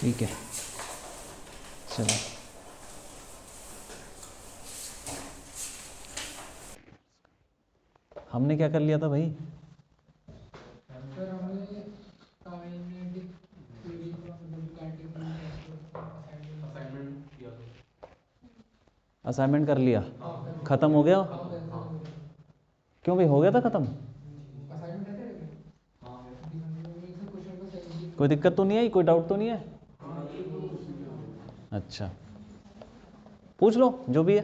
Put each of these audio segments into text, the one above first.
ठीक है चलो। हमने क्या कर लिया था भाई? सर हमने काइनेटिक थ्योरी का मतलब असाइनमेंट किया था। असाइनमेंट कर लिया? हाँ ख़त्म हो गया? हाँ खत्म हो गया। क्यों भाई, हो गया था ख़त्म? असाइनमेंट रहता है लेकिन हाँ से क्वेश्चन को सही कोई दिक्कत तो नहीं आई, कोई डाउट तो नहीं है? हाँ ये तो अच्छा पूछ लो जो भी है।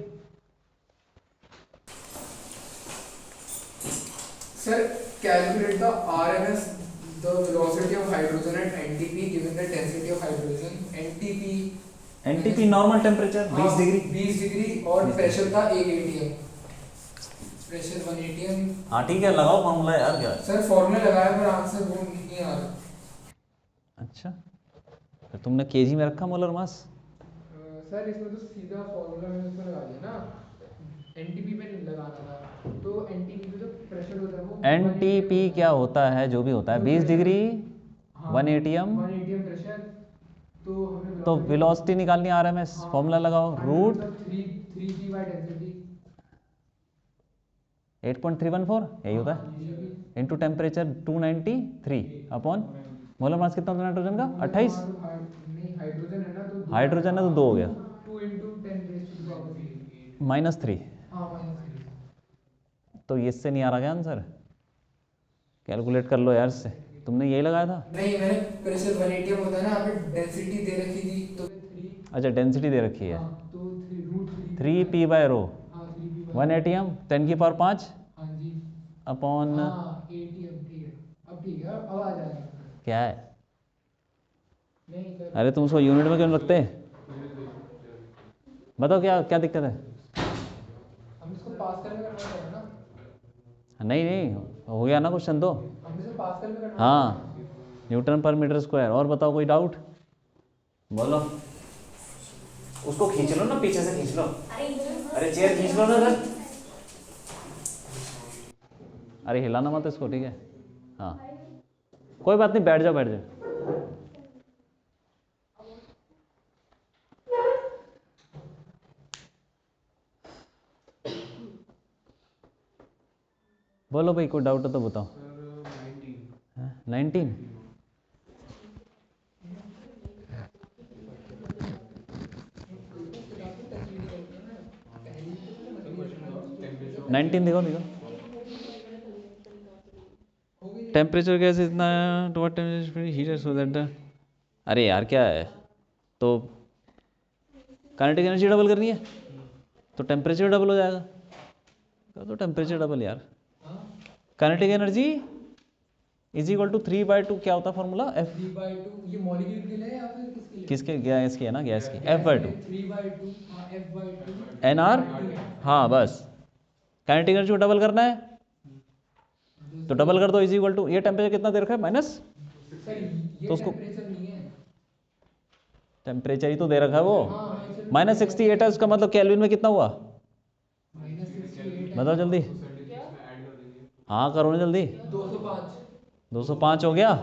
Sir calculate the RMS, the velocity of hydrogen at NTP given the density of hydrogen NTP NTP normal temperature 20 degree. 20 degree और प्रेशर था 1 atm, प्रेशर 1 atm। हाँ ठीक है, लगाओ फॉर्मूला यार। क्या सर फॉर्मूला लगाया पर आंसर वो नहीं आ रहा। अच्छा फिर तुमने केजी में रखा मोलर मास? सर इसमें तो सीधा फॉर्मूला मैंने उसमें लगा दिया ना, एनटीपी पे लगाना था। तो एनटीपी पे जो प्रेशर होता है वो एनटीपी क्या होता है? जो भी होता है 20 डिग्री 1 एटीएम। 1 atm pressure. तो हमें तो वेलोसिटी निकालनी है आरएमएस, फॉर्मूला लगाओ रूट 3 बाय डेंसिटी 8.314 यही होता है into temperature 293 upon molar mass कितना होता है नाइट्रोजन का? 28। नहीं हाइड्रोजन है ना तो हाइड्रोजन है तो 2 हो गया, 2 into 10 raised to the power 3। -3। हाँ -3। तो ये इससे नहीं आ रहा क्या आंसर? कैलकुलेट कर लो यार इससे। तुमने यही लगाया था? नहीं मैंने प्रेशर 1 atm होता है ना, यहाँ पे डेंसिटी दे रखी थी तो 3। अच्छा डेंसिटी दे रखी है। हाँ तो √3 3p बाय रो। हाँ 3p 1 एटीएम 10 की पावर 5 हाँ जी अपॉन हाँ atm। ठीक है अब ठीक है, अब आ जाएगा। क्या है? नहीं सर अरे तुम उसको यूनिट में क्यों रखते? बताओ क्या क्या दिक्कत है? हम इसको पास्कल में कन्वर्ट करें ना। नहीं नहीं, हो गया ना क्वेश्चन तो। हम इसे पास्कल में कन्वर्ट हाँ न्यूटन पर मीटर स्क्वायर। और बताओ कोई डाउट? बोलो। उसको खींच लो ना, पीछे से खींच लो। अरे चेयर खींच लो ना सर। अरे हिलाना मत इसको, ठीक है? हाँ कोई बात नहीं, बैठ जाओ बैठ जाओ। बोलो भाई, कोई डाउट है तो बताओ। 19 19 देखो देखो। टेम्परेचर कैसे इतना to temperature heater so that the. अरे यार क्या है, तो काइनेटिक एनर्जी डबल करनी है तो टेम्परेचर डबल हो जाएगा। कर दो टेम्परेचर डबल यार। Kinetic energy is equal to 3/2 क्या होता है फॉर्मूला? एफ 3/2 ये मॉलिक्यूल के लिए या फिर किसके लिए? किसके? गैस की है ना, गैस की। F/2 3/2 हाँ F/2 NR। हाँ बस काइनेटिक एनर्जी को डबल करना है तो डबल कर दो, इज इक्वल टू ये टेम्परेचर कितना दे रखा है माइनस। सर ये तो उसको टेम्परेचर नहीं है, टेम्परेचर ही तो दे रखा है वो। हाँ -68 है, उसका मतलब केल्विन में कितना हुआ? -68 बताओ जल्दी। हाँ करो ना जल्दी। 205। 205 हो गया। हाँ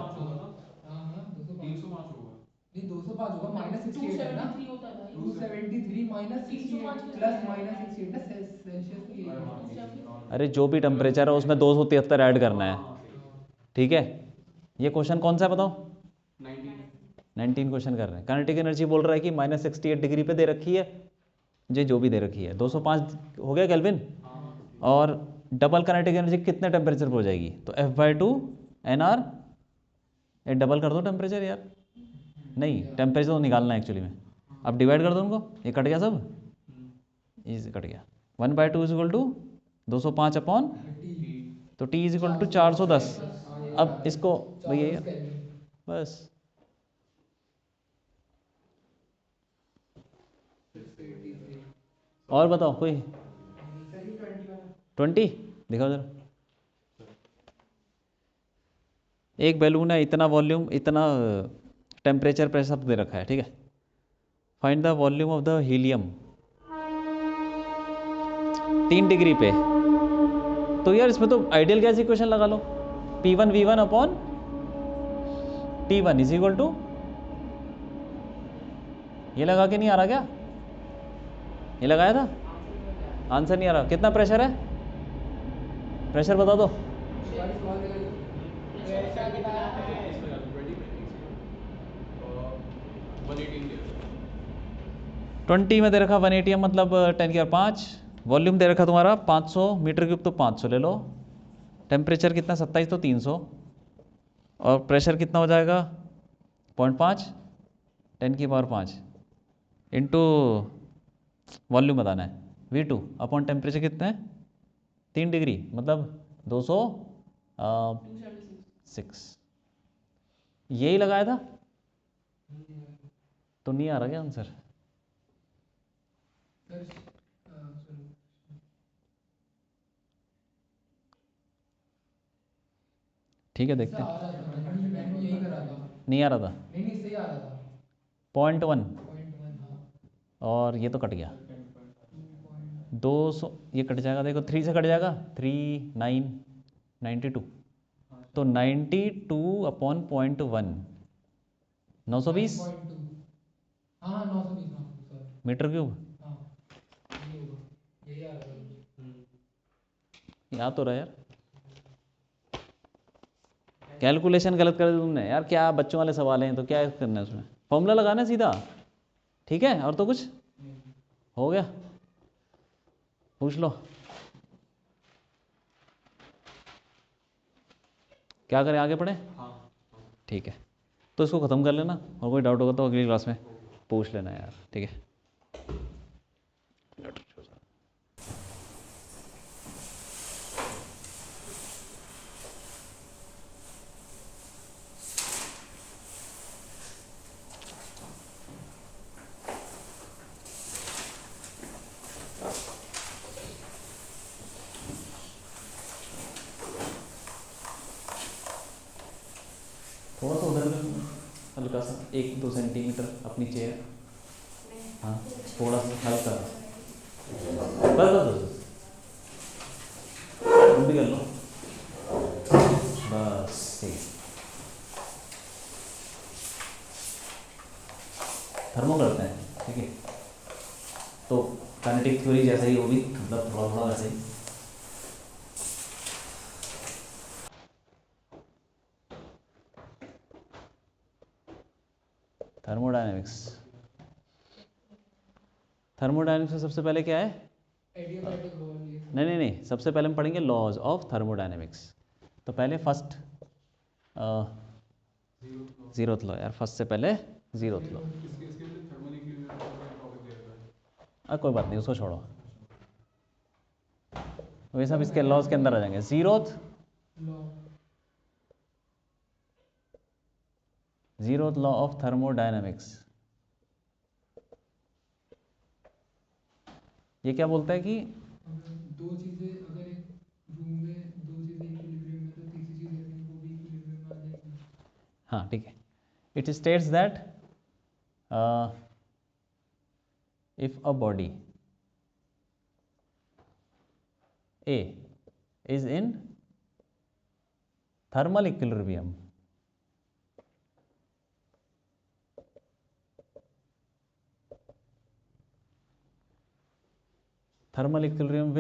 205 होगा। नहीं 205 होगा, -68 है ना। 273 -68 प्लस -68 ना सेल्सियस की। अरे जो भी टेम्परेचर है उसमें 273 ऐड करना है, ठीक है? ये क्वेश्चन कौन सा है बताओ? 19 क्वेश्चन कर रहे हैं। काइनेटिक एनर्जी बोल रहा है कि -68 डिग्री पे दे रखी है, जो भी दे रखी है 205 हो गया केल्विन। और डबल काइनेटिक एनर्जी कितने टेम्परेचर पर हो जाएगी? तो F/2 NR। ये डबल कर दो टेम्परेचर यार। नहीं टेम्परेचर तो निकालना है एक्चुअली में। अब डिवाइड कर दो उनको, ये कट गया सब, ये कट गया। 1/2 इज इक्वल टू 205 अपॉन, तो T इज इक्वल टू 410। अब इसको भैया बस और बताओ कोई 20 दिखाओ जरा। एक बैलून है, इतना वॉल्यूम, इतना टेम्परेचर प्रेशर दे रखा है, ठीक है? Find the volume of the helium 3 degree पे। तो यार इसमें तो आइडियल गैस इक्वेशन लगा लो, P1 V1 upon T1 is equal to ये लगा के नहीं आ रहा क्या? ये लगाया था, आंसर नहीं आ रहा। कितना प्रेशर है? प्रेशर बता दो। प्रेशर कितना है इस पे? 20 में एक सेकंड 118 दिया 20 में दे रखा 180 मतलब 10 की 5। वॉल्यूम दे रखा तुम्हारा 500 मीटर क्यूब, तो 500 ले लो। टेम्परेचर कितना 27, तो 300। और प्रेशर कितना हो जाएगा 0.5 10 की पावर 5 इंटू वॉल्यूम बताना है। V2 अपॉन टेम्परेचर कितना है 3 डिग्री मतलब 206। यही लगाया था तो नहीं आ रहा क्या आंसर? ठीक है देखते हैं। मैंने भी यही करा था। नहीं आ रहा था। नहीं सही आ रहा था 0.1 0.1 हाँ। और ये तो कट गया 200, ये कट जाएगा देखो 3 से कट जाएगा 3 9 92, तो 92 अपॉन 0.1 920 हाँ 920 सॉरी मीटर क्यूब। हाँ यही होगा, यही आ रहा था। याद तो रहा यार, कैलकुलेशन गलत कर दी तुमने यार। क्या बच्चों वाले सवाल हैं तो क्या करना है उसमें, फॉर्मूला लगाना है सीधा। ठीक है और तो कुछ हो गया, पूछ लो क्या करें, आगे पढ़े? ठीक है तो इसको ख़त्म कर लेना, और कोई डाउट होगा तो अगली क्लास में पूछ लेना यार। ठीक है। थोड़ा सा उधर में हल्का सा 1-2 सेंटीमीटर अपनी चेयर, हाँ थोड़ा सा हल्का, बस बस बस तुम भी कर लो बस। ठीक है थर्मो करते हैं। ठीक है तो काइनेटिक थ्योरी जैसा ही वो भी मतलब थोड़ा थोड़ा वैसे ही। थर्मोडायनेमिक्स, थर्मोडायनेमिक्स में सबसे पहले क्या है? नहीं सबसे पहले हम पढ़ेंगे लॉज ऑफ थर्मोडायनेमिक्स। तो पहले फर्स्ट जीरोथ लॉ यार, फर्स्ट से पहले जीरोथ लॉ। कोई बात नहीं उसको छोड़ो, वे सब इसके लॉज के अंदर आ जाएंगे। जीरोथ लॉ ऑफ थर्मोडायनेमिक्स, ये क्या बोलता है कि दो चीजें अगर एक रूम में दो चीजें इक्विलिब्रियम में तो तीसरी चीज रखेंगे वो भी इक्विलिब्रियम में आ जाएगी। हाँ ठीक है, it states that if a body A is in thermal equilibrium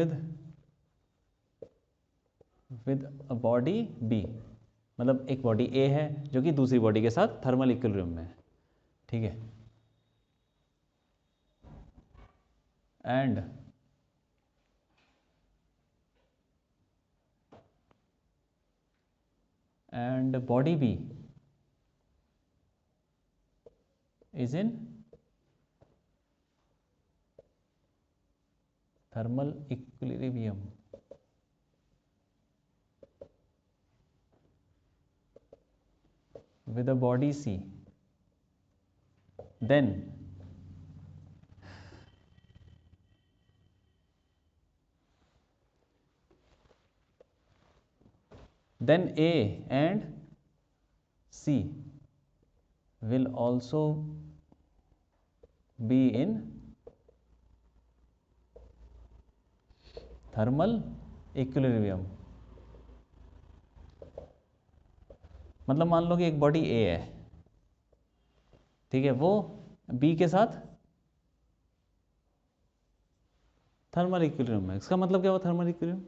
with a body B, मतलब एक बॉडी A है जो कि दूसरी बॉडी के साथ थर्मल इक्विलिब्रियम में है। ठीक है and body B is in thermal equilibrium with a body C, then A and C will also be in thermal equilibrium। मतलब मान लो कि एक बॉडी A है, ठीक है, वो B के साथ थर्मल इक्विलिब्रियम है। इसका मतलब क्या हुआ थर्मल इक्विलिब्रियम?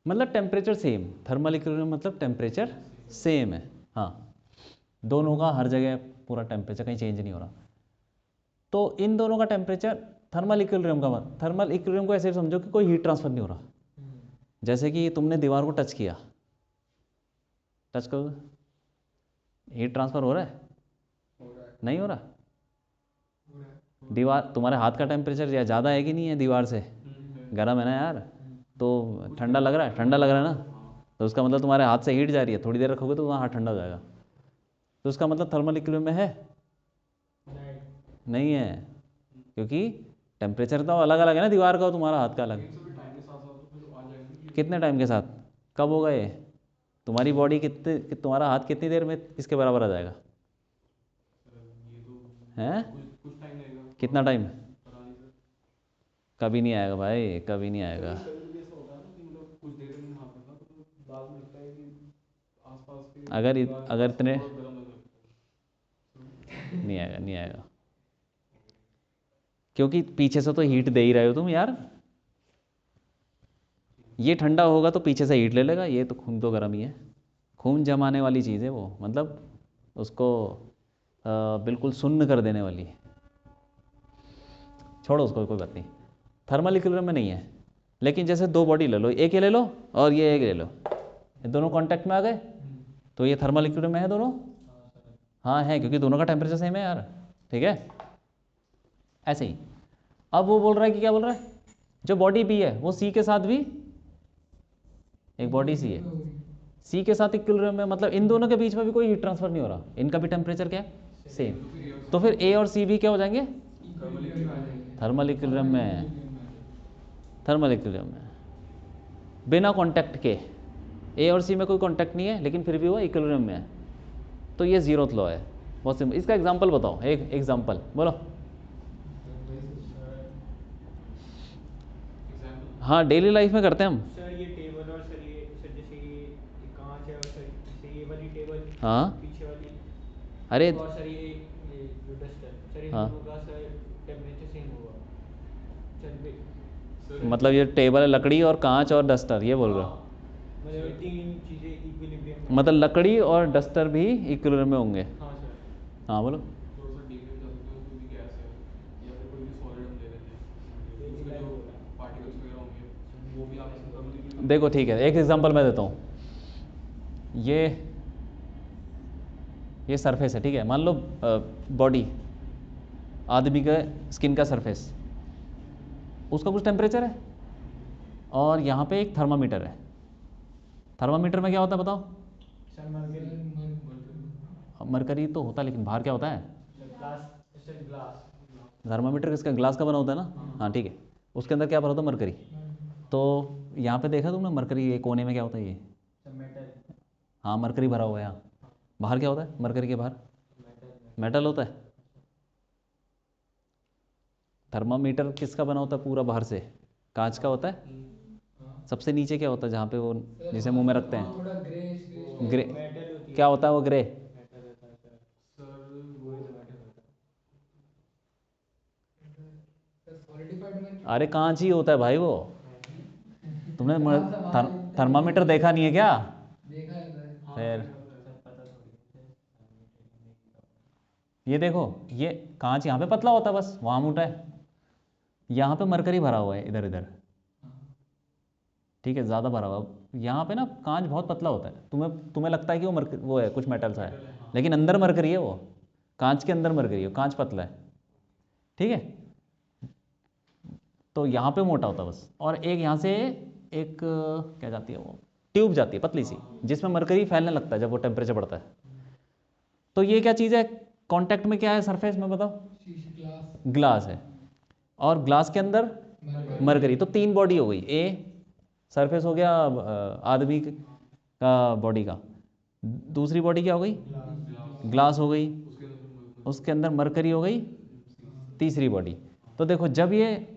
मतलब टेम्परेचर सेम। थर्मल इक्विलिब्रियम मतलब टेम्परेचर सेम है। हाँ, दोनों का हर जगह पूरा टेम्परेचर कहीं चेंज नहीं हो रहा। तो इन दोनों का टेम्परेचर थर्मल इक्विलिब्रियम का मतलब, थर्मल इक्विलिब्रियम को ऐसे समझो कि कोई हीट ट्रांसफर नहीं हो रहा। जैसे कि तुमने दीवार को टच किया, टच करो, हीट ट्रांसफर हो रहा है? नहीं हो रहा। दीवार, तुम्हारे हाथ का टेम्परेचर या ज़्यादा है कि नहीं है दीवार से? गर्म है ना यार, तो ठंडा लग रहा है, ठंडा लग रहा है ना, तो उसका मतलब तुम्हारे हाथ से हीट जा रही है, थोड़ी देर रखोगे तो तुम्हारा हाथ ठंडा हो जाएगा। तो उसका मतलब थर्मल इक्विलिब्रियम में है? नहीं है, क्योंकि टेम्परेचर तो अलग अलग है ना, दीवार का और तुम्हारा हाथ का अलग। कितने टाइम के साथ? कब होगा ये? तुम्हारी बॉडी कितने, तुम्हारा हाथ कितनी देर में इसके बराबर आ जाएगा? हैं? कितना टाइम? कभी नहीं आएगा भाई, कभी नहीं आएगा। अगर इतने नहीं आएगा, नहीं आएगा, क्योंकि पीछे से तो हीट दे ही रहे हो तुम यार। ये ठंडा होगा तो पीछे से हीट ले लेगा, ये तो खून तो गर्म ही है, खून जमाने वाली चीज़ है वो, मतलब उसको बिल्कुल सुन्न कर देने वाली। छोड़ो उसको, कोई बात नहीं। थर्मल इक्विलिब्रियम में नहीं है। लेकिन जैसे दो बॉडी ले लो, एक ये ले लो और ये एक ले लो, ये दोनों कांटेक्ट में आ गए, तो ये थर्मल इक्विलिब्रियम में है दोनों? हाँ है, क्योंकि दोनों का टेम्परेचर सेम है यार। ठीक है, ऐसे ही। अब वो बोल रहा है कि क्या बोल रहा है, जो बॉडी बी है वो सी के साथ भी, एक बॉडी सी है, सी के साथ इक्विलिब्रियम में, मतलब इन दोनों के बीच में भी कोई हीट ट्रांसफर नहीं हो रहा, इनका भी टेम्परेचर क्या है? सेम। तो फिर ए और सी भी क्या हो जाएंगे? थर्मल इक्विलिब्रियम में। थर्मल इक्विलिब्रियम में बिना कांटेक्ट के, ए और सी में कोई कांटेक्ट नहीं है लेकिन फिर भी वो इक्विलिब्रियम में है, तो ये जीरोथ लॉ है। बहुत सिंपल। इसका एग्जांपल बताओ, एक एग्जांपल बोलो। हाँ, डेली लाइफ में करते हैं हम। सर ये टेबल, और सर ये सर जैसे ये कांच है, और सर जैसे ये वाली टेबल, हाँ, पीछे वाली, अरे और सर ये जो डस्ट है सर, इन हाँ, दोनों का सर टेम्परेचर सेम होगा सर। मतलब ये टेबल, लकड़ी और कांच और डस्टर, ये बोल रहे हो? मतलब ये तीन चीज़ें इक्विलिब्रियम में, मतलब लकड़ी और डस्टर भी इक्विलिब्रियम में होंगे? हाँ सर। हाँ बोलो। देखो ठीक है, एक एग्जांपल मैं देता हूँ। ये सरफेस है, ठीक है, मान लो बॉडी, आदमी का स्किन का सरफेस, उसका कुछ टेम्परेचर है, और यहाँ पे एक थर्मामीटर है। थर्मामीटर में क्या होता है बताओ? सर मरकरी, मरकरी तो होता है, लेकिन बाहर क्या होता है? Glass, sir glass. थर्मामीटर किसका? ग्लास का बना होता है ना। हाँ ठीक है, उसके अंदर क्या भरा होता है? मरकरी। तो यहाँ पे देखा तुमने मरकरी, ये कोने में क्या होता है? ये मेटल। हाँ, मरकरी भरा हुआ है यहाँ। बाहर क्या होता है मरकरी के बाहर? मेटल होता है। थर्मामीटर किसका बना होता है पूरा बाहर से? कांच का होता है। सबसे नीचे क्या होता है जहाँ पे वो, जिसे मुंह में रखते हैं? थोड़ा ग्रेइश ग्रे। मेटल होती है। क्या होता है वो ग्रे? मेटल होता है सर, वो ही तो मेटल होता है। सॉलिडिफाइड में अरे कांच ही होता है भाई वो। तुमने सवाल थर्मामीटर देखा नहीं है क्या? देखा है सर। फिर सर पता थोड़ी है। ये देखो, ये कांच यहाँ पे पतला होता है, बस वहाँ मोटा है, यहाँ पे मरकरी भरा हुआ है इधर इधर। ठीक है, ज़्यादा भरा हुआ है। यहाँ पे ना कांच बहुत पतला होता है, तुम्हें तुम्हें लगता है कि वो है कुछ मेटल सा है, लेकिन अंदर मरकरी है वो। कांच के अंदर मरकरी है, कांच पतला है। ठीक है, तो यहाँ पे मोटा होता है बस, और एक यहाँ से एक क्या जाती है वो, ट्यूब जाती है पतली सी, जिसमें मरकरी फैलने लगता है जब वो टेम्परेचर बढ़ता है। तो ये क्या चीज़ है? कांटेक्ट में क्या है सरफेस में बताओ? ग्लास। ग्लास है, और ग्लास के अंदर मरकरी। तो तीन बॉडी हो गई, ए सरफेस हो गया आदमी का बॉडी का, दूसरी बॉडी क्या हो गई? ग्लास हो गई, उसके अंदर मरकरी हो गई, तीसरी बॉडी। तो देखो, जब ये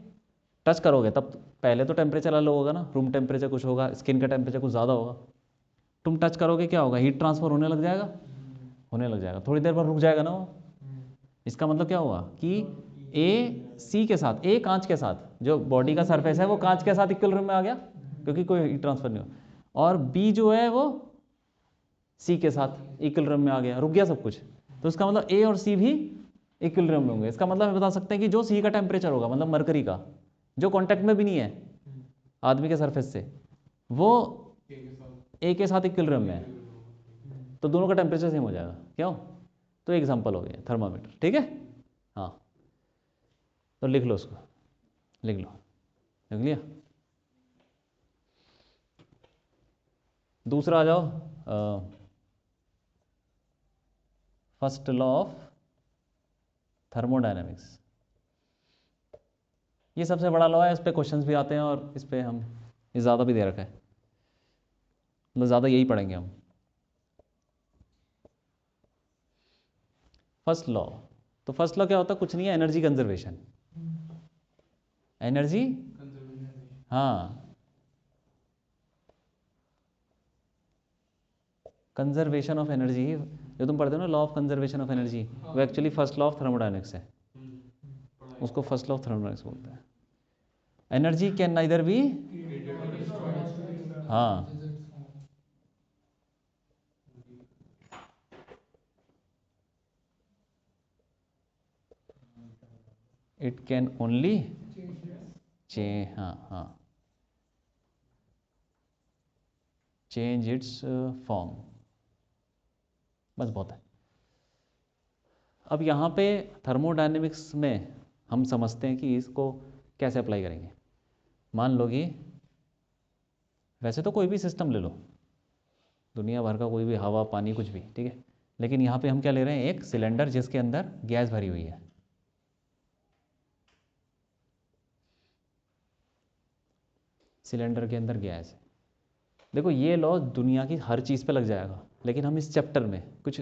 टच करोगे तब पहले तो टेम्परेचर अलग होगा ना, रूम टेम्परेचर कुछ होगा, स्किन का टेम्परेचर कुछ ज़्यादा होगा। तुम टच करोगे क्या होगा? हीट ट्रांसफर होने लग जाएगा, होने लग जाएगा, थोड़ी देर बाद रुक जाएगा ना वो। इसका मतलब क्या हुआ कि ए सी के साथ, ए कांच के साथ, जो बॉडी का सरफेस है वो कांच के साथ इक्विलिब्रियम में आ गया क्योंकि कोई हीट ट्रांसफर नहीं हुआ, और बी जो है वो सी के साथ इक्विलिब्रियम में आ गया, रुक गया सब कुछ। तो इसका मतलब ए और सी भी इक्विलिब्रियम में होंगे। इसका मतलब हम बता सकते हैं कि जो सी का टेम्परेचर होगा, मतलब मरकरी का, जो कांटेक्ट में भी नहीं है आदमी के सरफेस से, वो ए के साथ इक्विलिब्रियम में है, तो दोनों का टेम्परेचर सेम हो जाएगा। क्यों? तो एग्जांपल हो गया थर्मामीटर, ठीक है। हाँ, तो लिख लो उसको, लिख लो, लिख लिया। दूसरा आ जाओ, फर्स्ट लॉ ऑफ थर्मोडायनेमिक्स। ये सबसे बड़ा लॉ है, इस पे क्वेश्चंस भी आते हैं और इस पे हम ये ज़्यादा भी दे रखा है, मतलब ज़्यादा यही पढ़ेंगे हम। फर्स्ट लॉ, तो फर्स्ट लॉ क्या होता है? कुछ नहीं है, एनर्जी कंजर्वेशन। एनर्जी, हाँ, कंजर्वेशन ऑफ एनर्जी, जो तुम पढ़ते हो ना law of conservation of energy, वो actually first law of thermodynamics है, उसको फर्स्ट लॉ ऑफ थर्मोडायनेमिक्स बोलते हैं। एनर्जी कैन नाइदर बी, हाँ, इट कैन ओनली हाँ चेंज इट्स फॉर्म, बस बहुत है। अब यहाँ पे थर्मोडायनेमिक्स में हम समझते हैं कि इसको कैसे अप्लाई करेंगे। मान लो कि वैसे तो कोई भी सिस्टम ले लो, दुनिया भर का कोई भी, हवा पानी कुछ भी, ठीक है, लेकिन यहाँ पे हम क्या ले रहे हैं? एक सिलेंडर जिसके अंदर गैस भरी हुई है। सिलेंडर के अंदर गैस है। देखो ये लॉ दुनिया की हर चीज़ पे लग जाएगा, लेकिन हम इस चैप्टर में कुछ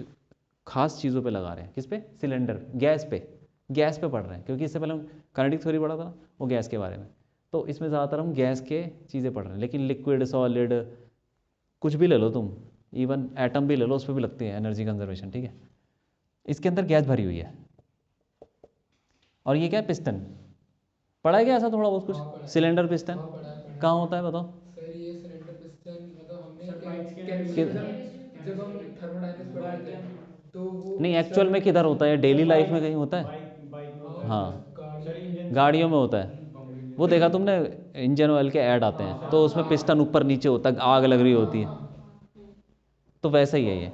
खास चीज़ों पे लगा रहे हैं। किस पे? सिलेंडर, गैस पे, गैस पे पढ़ रहे हैं, क्योंकि इससे पहले हम काइनेटिक थ्योरी पढ़ा था वो गैस के बारे में, तो इसमें ज़्यादातर हम गैस के चीज़ें पढ़ रहे हैं। लेकिन लिक्विड, सॉलिड, कुछ भी ले लो तुम, इवन एटम भी ले लो, उस पर भी लगती है एनर्जी कंजर्वेशन, ठीक है। इसके अंदर गैस भरी हुई है, और ये क्या है? पिस्टन। पढ़ा है क्या ऐसा थोड़ा बहुत कुछ? सिलेंडर पिस्टन कहाँ होता है बताओ? सर ये सिलेंडर पिस्टन मतलब हमने सर, बाइक्स के केमिस्ट्री जब हम थर्मोडायनेमिक्स पढ़ रहे थे तो वो नहीं, एक्चुअल में किधर होता है? डेली लाइफ में कहीं होता है? बाइक में होता है। हाँ, सर इंजन गाड़ियों में होता है। वो देखा तुमने, इंजन ऑयल के ऐड आते हैं तो उसमें पिस्टन ऊपर नीचे होता है, आग लग रही होती है, तो वैसा ही है ये।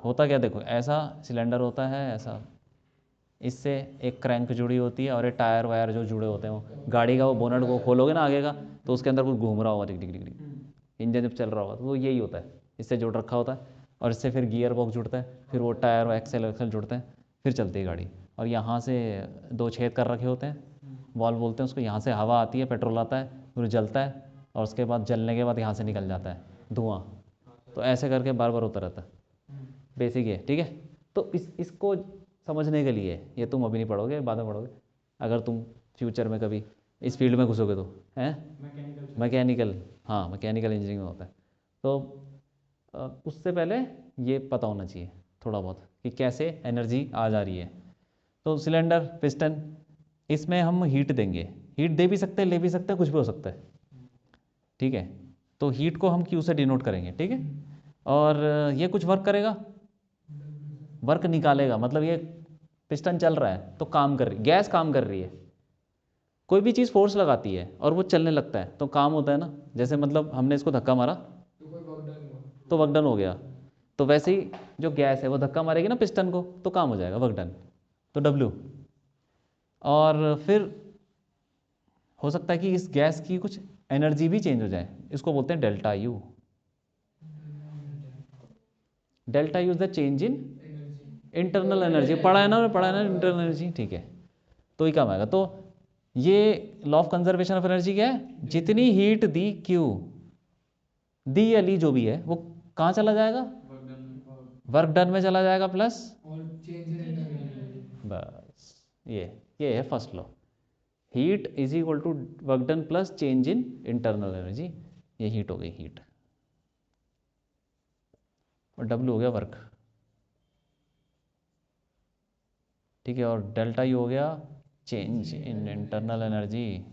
होता क्या, देखो ऐसा सिलेंडर होता है ऐसा, इससे एक क्रैंक जुड़ी होती है और ये टायर वायर जो जुड़े होते हैं, वो गाड़ी का वो बोनट को खोलोगे ना आगे का, तो उसके अंदर कुछ घूम रहा होगा, टिक टिक टिक टिक, इंजन जब चल रहा होगा तो वो यही होता है, इससे जुड़ रखा होता है, और इससे फिर गियर बॉक्स जुड़ता है, फिर वो टायर एक्सेल एक्सेल जुड़ते हैं, फिर चलती है गाड़ी। और यहाँ से दो छेद कर रखे होते हैं, वॉल्व बोलते हैं उसको, यहाँ से हवा आती है, पेट्रोल आता है, फिर जलता है, और उसके बाद जलने के बाद यहाँ से निकल जाता है धुआं। तो ऐसे करके बार बार होता रहता है। बेसिक है, ठीक है। तो इसको समझने के लिए, ये तुम अभी नहीं पढ़ोगे, बाद में पढ़ोगे, अगर तुम फ्यूचर में कभी इस फील्ड में घुसोगे तो, हैं, मैकेनिकल, हाँ मैकेनिकल इंजीनियरिंग में होता है। तो उससे पहले ये पता होना चाहिए थोड़ा बहुत कि कैसे एनर्जी आ जा रही है। तो सिलेंडर, पिस्टन, इसमें हम हीट देंगे, हीट दे भी सकते हैं, ले भी सकते हैं, कुछ भी हो सकता है, ठीक है। तो हीट को हम क्यू से डिनोट करेंगे, ठीक है। और ये कुछ वर्क करेगा, वर्क निकालेगा, मतलब ये पिस्टन चल रहा है तो काम कर रही, गैस काम कर रही है। कोई भी चीज़ फोर्स लगाती है और वो चलने लगता है तो काम होता है ना। जैसे मतलब हमने इसको धक्का मारा तो कोई वर्क डन हुआ, तो वर्क डन हो गया, तो वैसे ही जो गैस है वो धक्का मारेगी ना पिस्टन को, तो काम हो जाएगा, वर्क डन, तो W। और फिर हो सकता है कि इस गैस की कुछ एनर्जी भी चेंज हो जाए, इसको बोलते हैं delta U। Delta U is the change in energy, internal energy. पढ़ा है ना, पढ़ा है ना इंटरनल एनर्जी, ठीक है। तो ही काम आएगा। तो ये law of conservation of energy क्या है? जितनी हीट दी क्यू, दी या ली जो भी है, वो कहाँ चला जाएगा? वर्क डन में चला जाएगा, प्लस और चेंज इन इंटरनल एनर्जी। बस ये है first law. Heat is equal to work done plus change in internal energy. ये हीट हो गई, हीट, और W हो गया वर्क। ठीक है, और डेल्टा यू हो गया चेंज इन इंटरनल एनर्जी।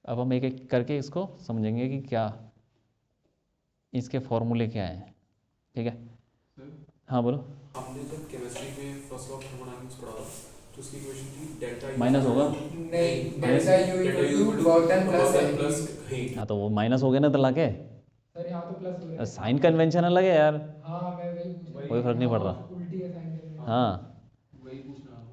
अब हम एक एक करके इसको समझेंगे कि क्या इसके फॉर्मूले क्या हैं। ठीक है, हाँ बोलो। हमने जब केमिस्ट्री में फर्स्ट ऑफ थर्मोडायनामिक्स पढ़ा था तो उसकी इक्वेशन थी डेल्टा माइनस होगा, नहीं, delta U equal to work done plus plus heat. हाँ तो वो माइनस हो गया ना तला के, सर यहाँ तो प्लस हो रहा है। साइन कन्वेंशन अलग है यार, हाँ मैं वही पूछ रहा कोई फर्क नहीं पड़ रहा। उल्टी है साइन करने में। हाँ वही पूछना है।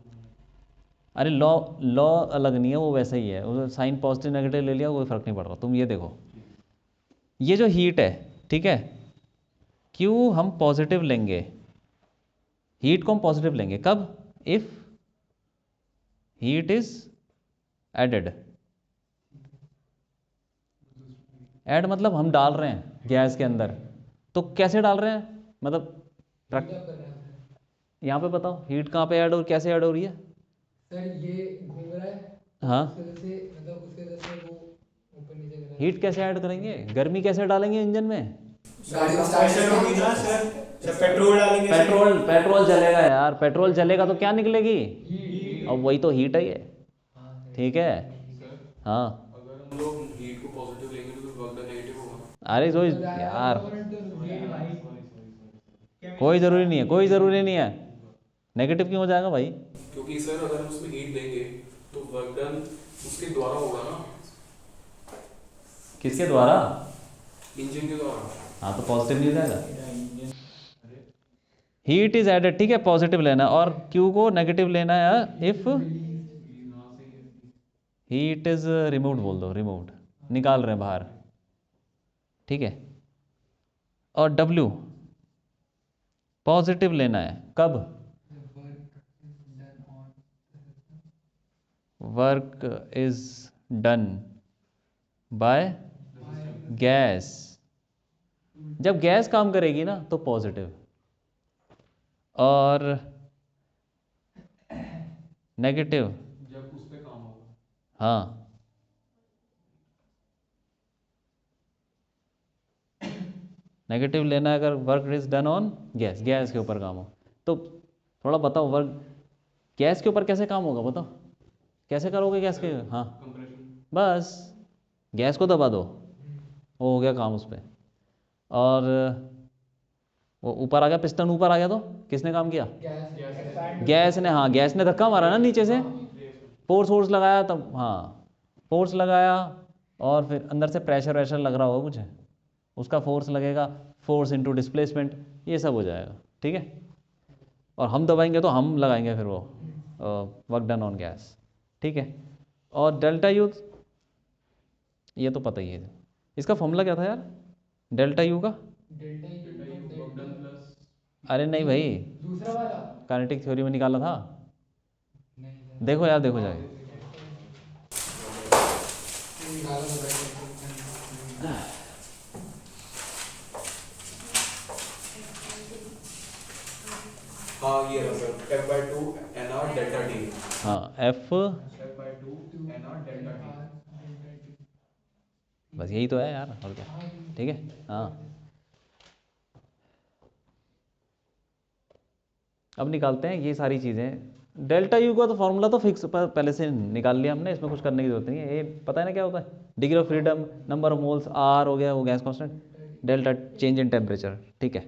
अरे लॉ लॉ अलग नहीं है, वो वैसा ही है, वो साइन पॉजिटिव नेगेटिव ले लिया, कोई फर्क नहीं पड़ रहा। तुम ये देखो, ये जो हीट है, ठीक है, क्यों हम पॉजिटिव लेंगे, हीट को हम पॉजिटिव लेंगे कब, if heat is added. Add मतलब हम डाल रहे हैं गैस के अंदर, तो कैसे डाल रहे हैं, मतलब Heat up कर रहा है उसे। यहाँ पे बताओ हीट कहाँ पे ऐड हो, कैसे ऐड हो रही है। सर ये घूम रहा है, हाँ, उस वजह से मतलब उसके वजह से वो ऊपर नीचे कर रहा है। हीट कैसे ऐड करेंगे, गर्मी कैसे डालेंगे इंजन में, गाड़ी को प्रेशर होगी ना सर, जब पेट्रोल डालेंगे पेट्रोल जलेगा यार, पेट्रोल जलेगा तो क्या निकलेगी, हीट। और वही तो हीट है ये। ठीक है, हाँ अगर हम लोग हीट को पॉजिटिव लेंगे तो वर्क डन नेगेटिव होगा। अरे जो यार कोई ज़रूरी नहीं है, कोई ज़रूरी नहीं है, नेगेटिव क्यों हो जाएगा भाई। क्योंकि सर अगर हम उसमें हीट देंगे तो वर्क डन उसके द्वारा होगा ना, किसके द्वारा, इंजन के द्वारा। हाँ तो पॉजिटिव नहीं हो जाएगा, हीट इज एडेड, ठीक है, पॉजिटिव लेना है, और क्यू को नेगेटिव लेना है इफ हीट इज रिमूव्ड, बोल दो रिमूव्ड, निकाल रहे हैं बाहर, ठीक है, और डब्ल्यू पॉजिटिव लेना है कब, work is done by gas, जब गैस काम करेगी ना तो पॉजिटिव, और नेगेटिव जब उस पे काम होगा। हाँ, नेगेटिव लेना है अगर work is done on gas, gas के ऊपर काम हो। तो थोड़ा बताओ वर्क गैस के ऊपर कैसे काम होगा, बताओ कैसे करोगे गैस के, हाँ कंप्रेशन। बस गैस को दबा दो, वो हो गया काम उस पर, और वो ऊपर आ गया, पिस्टन ऊपर आ गया तो किसने काम किया, गैस ने, हाँ गैस ने धक्का मारा ना नीचे से, फोर्स लगाया तब, हाँ फोर्स लगाया, और फिर अंदर से प्रेशर वैशर लग रहा होगा कुछ, उसका फोर्स लगेगा, फोर्स इनटू डिस्प्लेसमेंट, ये सब हो जाएगा, ठीक है, और हम दबाएंगे तो हम लगाएंगे फिर वो वर्क डन ऑन गैस, ठीक है, और डेल्टा यू ये तो पता ही है, इसका फॉर्मूला क्या था यार डेल्टा यू का, delta U work done plus. अरे नहीं भाई, दूसरा वाला काइनेटिक थ्योरी में निकाला था, नहीं सर। देखो यार देखो जाके, निकाला तो भाई। हाँ ये रहा sir, F/2 NR delta T। हाँ F, F/2 NR delta T। बस यही तो है यार, और क्या, ठीक है, हाँ अब निकालते हैं ये सारी चीज़ें। डेल्टा यू का तो फॉर्मूला तो फिक्स पहले से निकाल लिया हमने, इसमें कुछ करने की जरूरत नहीं है, ये पता है ना क्या होता है, degree of freedom, number of moles, R हो गया वो gas constant, delta change in temperature, ठीक है,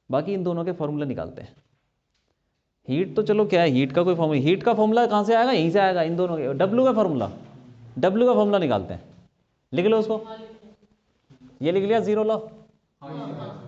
बाकी इन दोनों के फॉर्मूले निकालते हैं। हीट तो चलो क्या है, हीट का कोई फॉर्मूला, हीट का फॉर्मूला कहाँ से आएगा, यहीं से आएगा, इन दोनों के, डब्ल्यू का फॉर्मूला, डब्ल्यू का फॉर्मूला निकालते हैं, लिख लो उसको, ये लिख लिया जीरो लॉ, हाँ ये रहा सर।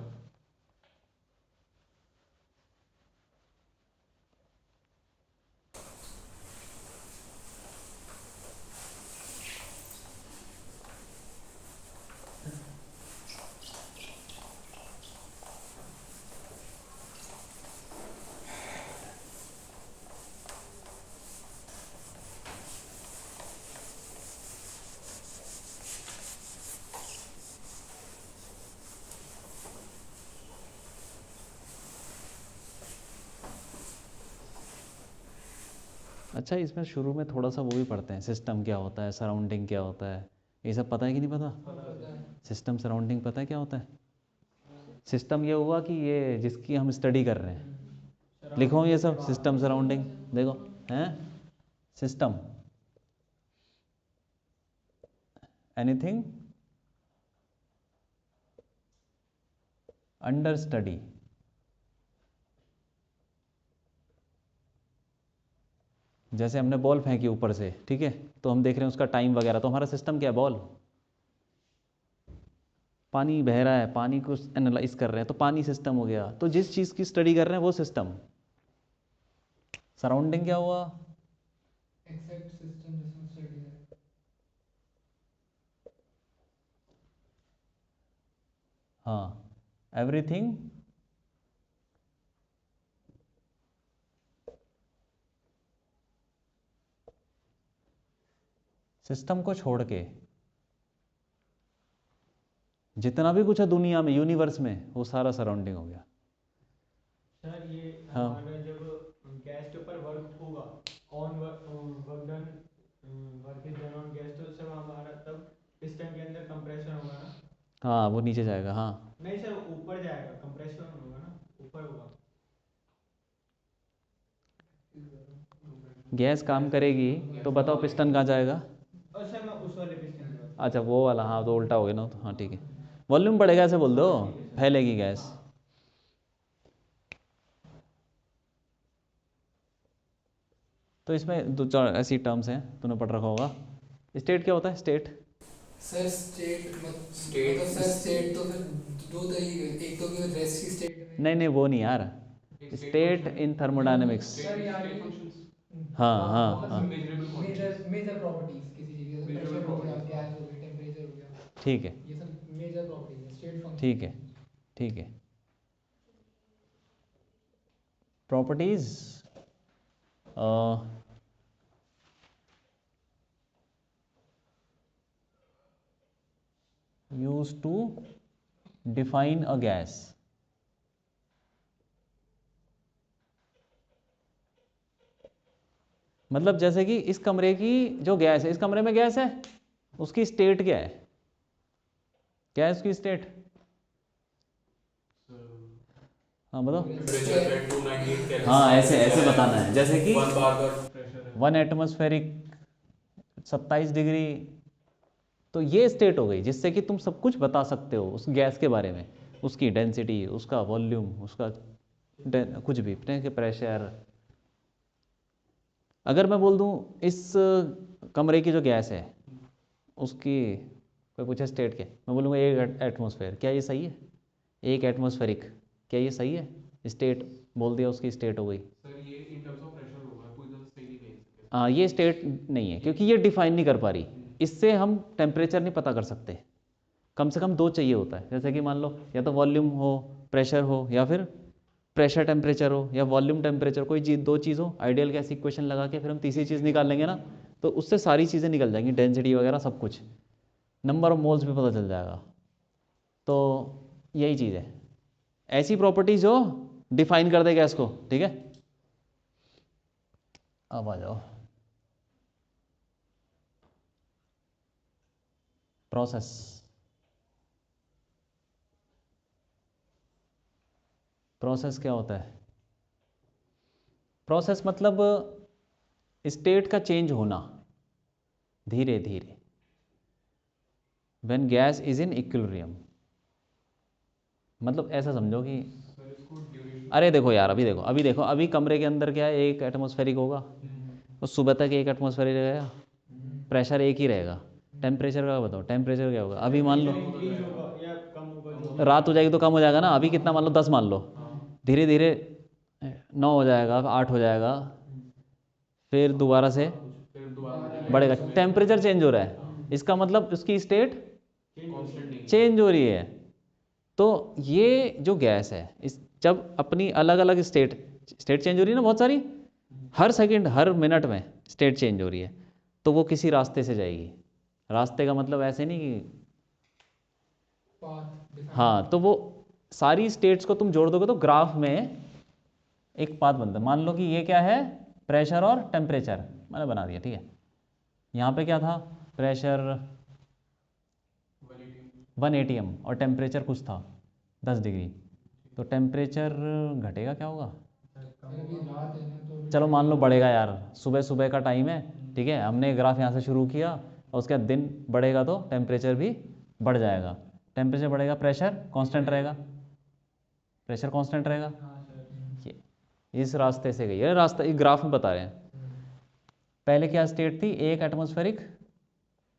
अच्छा इसमें शुरू में थोड़ा सा वो भी पढ़ते हैं, सिस्टम क्या होता है, सराउंडिंग क्या होता है, ये सब पता है कि नहीं पता, सिस्टम सराउंडिंग पता है क्या होता है, सिस्टम ये हुआ कि ये जिसकी हम स्टडी कर रहे हैं, लिखो ये सब सिस्टम सराउंडिंग, देखो हैं सिस्टम, एनीथिंग अंडर स्टडी। जैसे हमने बॉल फेंकी ऊपर से, ठीक है, तो हम देख रहे हैं उसका टाइम वगैरह, तो हमारा सिस्टम क्या है, बॉल। पानी बह रहा है, पानी को एनालाइज कर रहे हैं, तो पानी सिस्टम हो गया। तो जिस चीज़ की स्टडी कर रहे हैं वो सिस्टम। सराउंडिंग क्या हुआ, एक्सेप्ट सिस्टम जिसमें स्टडी है। हाँ, एवरीथिंग सिस्टम को छोड़ के जितना भी कुछ है दुनिया में, यूनिवर्स में, वो सारा सराउंडिंग हो गया। सर ये हाँ। हमारा जब गैस के ऊपर वर्क होगा, on work done, work is done on gas, तो सब हमारा तब पिस्टन के अंदर कंप्रेशन होगा ना? हाँ, वो नीचे जाएगा। हाँ, नहीं सर, ऊपर जाएगा, कंप्रेशन होगा ना, ऊपर होगा। गैस काम करेगी तो बताओ पिस्टन कहाँ जाएगा। और सर मैं उस वाले पिस्टन की बात। अच्छा, वो वाला, हाँ तो उल्टा हो गया ना, तो हाँ ठीक है, वॉल्यूम बढ़ेगा ऐसे बोल दो, फैलेगी गैस। तो इसमें दो चार ऐसी टर्म्स हैं, तूने पढ़ रखा होगा। स्टेट क्या होता है, स्टेट? सर स्टेट State- मतलब सर स्टेट तो फिर दो तरीके, एक तो कि रेस्ट की स्टेट नहीं नहीं, वो नहीं यार, स्टेट इन थर्मोडायनेमिक्स। सर यार ये हाँ हाँ हाँ, मेजर मेजर प्रॉपर्टीज किसी चीज की, Measurable प्रेशर हो गया, properties, गैस हो गई, टेम्परेचर हो गया, ठीक है ये सब मेजर प्रॉपर्टीज है स्टेट फंक्शन। ठीक है ठीक है। Properties used to define a gas। मतलब जैसे कि इस कमरे की जो गैस है, इस कमरे में गैस है, उसकी स्टेट क्या है, क्या है उसकी स्टेट? हाँ बताओ। टेम्परेचर है 298 केल्विन। हाँ, ऐसे ऐसे बताना है, जैसे कि 1 बार का प्रेशर है। 1 एटमॉस्फेरिक 27 डिग्री, तो ये स्टेट हो गई जिससे कि तुम सब कुछ बता सकते हो उस गैस के बारे में, उसकी डेंसिटी, उसका वॉल्यूम, उसका कुछ भी, प्रेशर। अगर मैं बोल दूं इस कमरे की जो गैस है उसकी, कोई पूछे स्टेट क्या, मैं बोलूँगा 1 एटमॉस्फेयर, क्या ये सही है? 1 एटमॉस्फेरिक, क्या ये सही है? स्टेट बोल दिया, उसकी स्टेट हो गई। सर ये इन टर्म्स ऑफ प्रेशर होगा, कोई इधर सही नहीं कह सकते। हाँ, ये स्टेट नहीं है क्योंकि ये डिफाइन नहीं कर पा रही। इससे हम टेम्परेचर नहीं पता कर सकते, कम से कम 2 चाहिए होता है। जैसे कि मान लो या तो वॉल्यूम हो, प्रेशर हो, या फिर प्रेशर टेम्परेचर हो, या वॉल्यूम टेम्परेचर, कोई चीज़, 2 चीज़ हो। आइडियल गैस इक्वेशन लगा के फिर हम तीसरी चीज़ निकाल लेंगे ना, तो उससे सारी चीज़ें निकल जाएंगी, डेंसिटी वगैरह सब कुछ, नंबर ऑफ मोल्स भी पता चल जाएगा। तो यही चीज़ है, ऐसी प्रॉपर्टी जो डिफाइन कर दे गैस को, ठीक है। अब आ जाओ प्रोसेस। प्रोसेस क्या होता है? प्रोसेस मतलब स्टेट का चेंज होना धीरे धीरे, when gas is in equilibrium. मतलब ऐसा समझो कि, सर इसको ड्यूरेशन, अरे देखो यार, अभी देखो, अभी कमरे के अंदर क्या है, 1 एटमॉस्फेरिक होगा, तो सुबह तक 1 एटमॉस्फेरिक रहेगा, प्रेशर एक ही रहेगा। टेम्परेचर का बताओ, टेम्परेचर क्या होगा? अभी मान लो इंक्रीज होगा या कम होगा, जो रात हो जाएगी तो कम हो जाएगा ना। अभी कितना, मान लो 10 मान लो, धीरे धीरे 9 हो जाएगा, 8 हो जाएगा, फिर दोबारा से फिर दोबारा बढ़ेगा। टेम्परेचर चेंज हो रहा है, इसका मतलब उसकी स्टेट कांस्टेंट नहीं है। चेंज हो रही है। तो ये जो गैस है, इस जब अपनी अलग अलग स्टेट चेंज हो रही है ना, बहुत सारी, हर सेकंड हर मिनट में स्टेट चेंज हो रही है, तो वो किसी रास्ते से जाएगी। रास्ते का मतलब ऐसे नहीं कि, हाँ, तो वो सारी स्टेट्स को तुम जोड़ दोगे तो ग्राफ में एक पाथ बनता है। मान लो कि ये क्या है, प्रेशर और टेम्परेचर, मैंने बना दिया, ठीक है। यहाँ पे क्या था, प्रेशर 1 atm और टेम्परेचर कुछ था, 10 डिग्री, तो टेम्परेचर घटेगा क्या होगा? सर अभी रात है ना तो अभी चलो मान लो बढ़ेगा यार, सुबह सुबह का टाइम है, ठीक है, हमने ग्राफ यहाँ से शुरू किया और उसके बाद दिन बढ़ेगा तो टेम्परेचर भी बढ़ जाएगा। टेम्परेचर बढ़ेगा, प्रेशर कांस्टेंट रहेगा, प्रेशर कांस्टेंट रहेगा। हाँ सर। ये इस रास्ते से गई है रास्ता, ये ग्राफ में बता रहे हैं। पहले क्या स्टेट थी, एक एटमॉस्फेरिक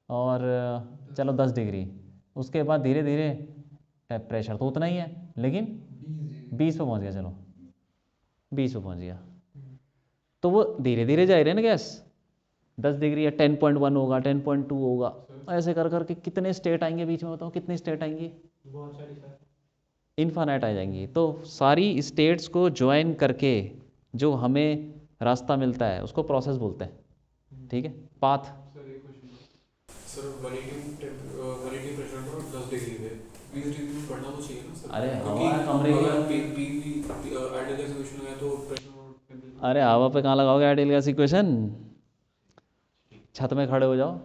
और चलो 10 डिग्री, उसके बाद धीरे धीरे प्रेशर तो उतना ही है लेकिन 20 पे पहुंच गया, चलो 20 पे पहुंच गया, तो वो धीरे धीरे जा रहे हैं ना गैस, 10 डिग्री या 10.1 होगा, 10.2 होगा, ऐसे कर करके कितने स्टेट आएंगे बीच में, बताओ कितनी स्टेट आएंगी? बहुत सारी सर। इनफाइनाइट आ जाएंगी। तो सारी स्टेट्स को ज्वाइन करके जो हमें रास्ता मिलता है उसको प्रोसेस बोलते हैं, ठीक है, पाथ। सर एक क्वेश्चन सर, 180 प्रेशर पर 10 डिग्री पे 20 डिग्री में बढ़ना तो चाहिए ना सर? अरे क्योंकि हवा कमरे की- अगर पीवी आइडियल गैस इक्वेशन है तो प्रेशर, अरे हवा पे कहाँ लगाओगे आइडियल गैस इक्वेशन? छत में खड़े हो जाओ,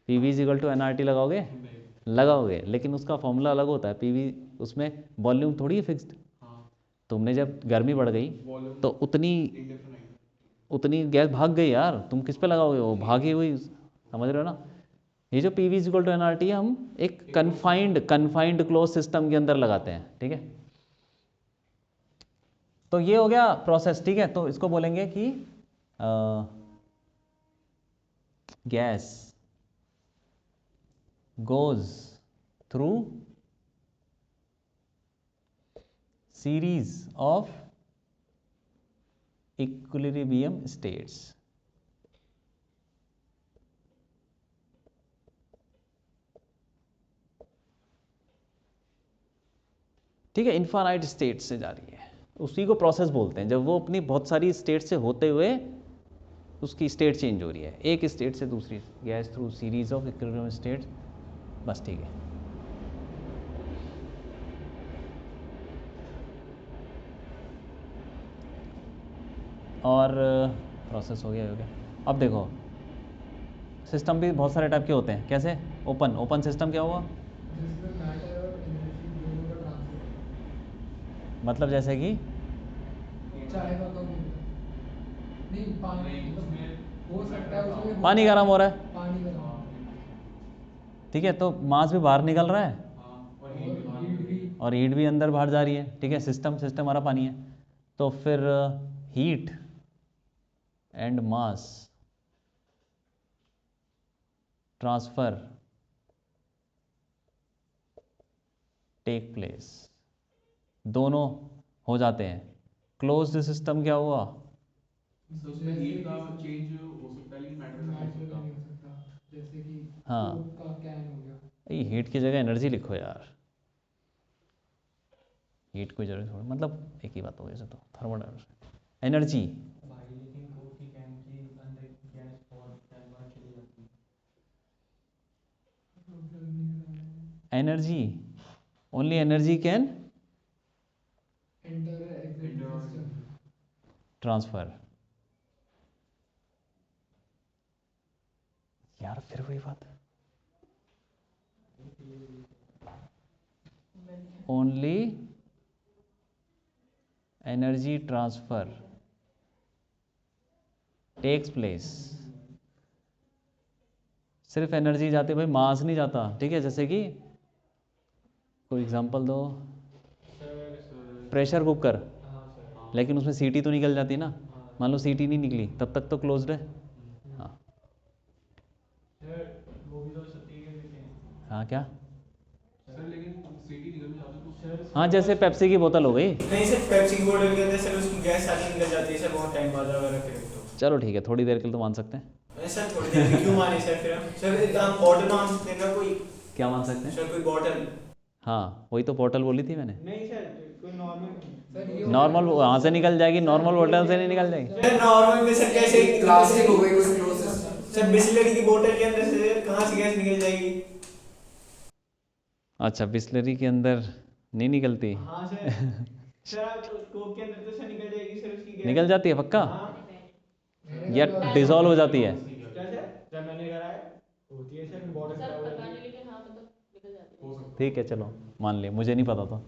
PV इक्वल टू NRT लगाओगे? लगाओगे, लेकिन उसका फॉर्मूला अलग होता है। PV उसमें वॉल्यूम थोड़ी है फिक्स्ड, तुमने जब गर्मी बढ़ गई तो उतनी गैस भाग गई यार, तुम किस पे लगाओगे? वो भागी हुई, समझ रहे हो ना? ये जो PV इक्वल टू NRT है, हम एक कन्फाइंड क्लोज सिस्टम के अंदर लगाते हैं, ठीक है। तो ये हो गया प्रोसेस, ठीक है। तो इसको बोलेंगे कि gas goes through series of equilibrium states. ठीक है, इन्फानाइट स्टेट से जा रही है, उसी को प्रोसेस बोलते हैं। जब वो अपनी बहुत सारी स्टेट से होते हुए उसकी स्टेट चेंज हो रही है, एक स्टेट से दूसरी, gas through series of equilibrium states, बस ठीक है। और प्रोसेस हो गया। अब देखो, सिस्टम भी बहुत सारे टाइप के होते हैं। कैसे? ओपन सिस्टम क्या हुआ? जिसमें मैटर और एनर्जी दोनों का ट्रांसफर, मतलब जैसे कि चाय का कप होता है, नहीं पानी हो सकता है उसमें पानी गर्म हो रहा है, पानी का ठीक है, तो मास भी बाहर निकल रहा है और हीट भी और हीट भी अंदर बाहर जा रही है, ठीक है। सिस्टम हमारा पानी है, तो फिर heat and mass transfer take place, दोनों हो जाते हैं। क्लोज्ड सिस्टम क्या हुआ? तो उसमें हीट का चेंज हो सकता है लेकिन मैटर का नहीं हो मैटर सकता। नहीं हो सकता, जैसे कि हाँ। कोक का कैन हो गया। ये हीट की जगह एनर्जी लिखो यार, हीट कोई जरूरत थोड़ी, मतलब एक ही बात हो गई। तो थर्मोडायनामिक्स एनर्जी, भाई लेकिन कोक की कैन के अंदर गैस बहुत टाइम बाद चली जाती है। Energy, only energy can enter exit system. Transfer. यार फिर वही बात, only energy transfer takes place. सिर्फ एनर्जी जाती है भाई, मास नहीं जाता, ठीक है। जैसे कि कोई एग्जांपल दो, प्रेशर कुकर, हाँ सर। लेकिन उसमें सीटी तो निकल जाती है ना, हाँ मान लो सीटी नहीं निकली, तब तक तो क्लोज्ड है। हाँ सर, वो भी तो सत्य के देते हैं हाँ, क्या? सर लेकिन सीटी निकल जाता है तो सर। हाँ, जैसे पेप्सी की बोतल हो गई। नहीं सर, पेप्सी की बोतल के अंदर सर उसकी गैस सारी निकल जाती है सर बहुत टाइम बाद अगर रखे तो। चलो ठीक है, थोड़ी देर के लिए तो मान सकते हैं। अरे सर थोड़ी देर में क्यों माने सर? फिर हम बॉटल मान सकते हैं ना कोई? क्या मान सकते हैं? सर कोई बॉटल। हाँ, वही तो बोतल बोली थी मैंने। नहीं सर, कोई नॉर्मल। सर ये नॉर्मल वहाँ से निकल जाएगी, नॉर्मल बोतल से नहीं निकल जाएगी। सर नॉर्मल में सर कैसे? प्लास्टिक हो गई कोई क्लोज सिस्टम। सर बिस्लरी की बोतल के अंदर से कहाँ से गैस निकल जाएगी? अच्छा, बिस्लरी के अंदर नहीं निकलती? हाँ सर। सर आप कोक के अंदर तो सर निकल जाएगी सर उसकी गैस। निकल जाती है पक्का, हाँ। या डिसॉल्व हो जाती है? क्या सर? सर मैंने करा है, होती है सर, बॉटल सर खराब हो पता जाती नहीं, है। लेकिन हाँ मतलब निकल जाती है। हो सकता है। ठीक है, चलो मान लिया, मुझे नहीं पता था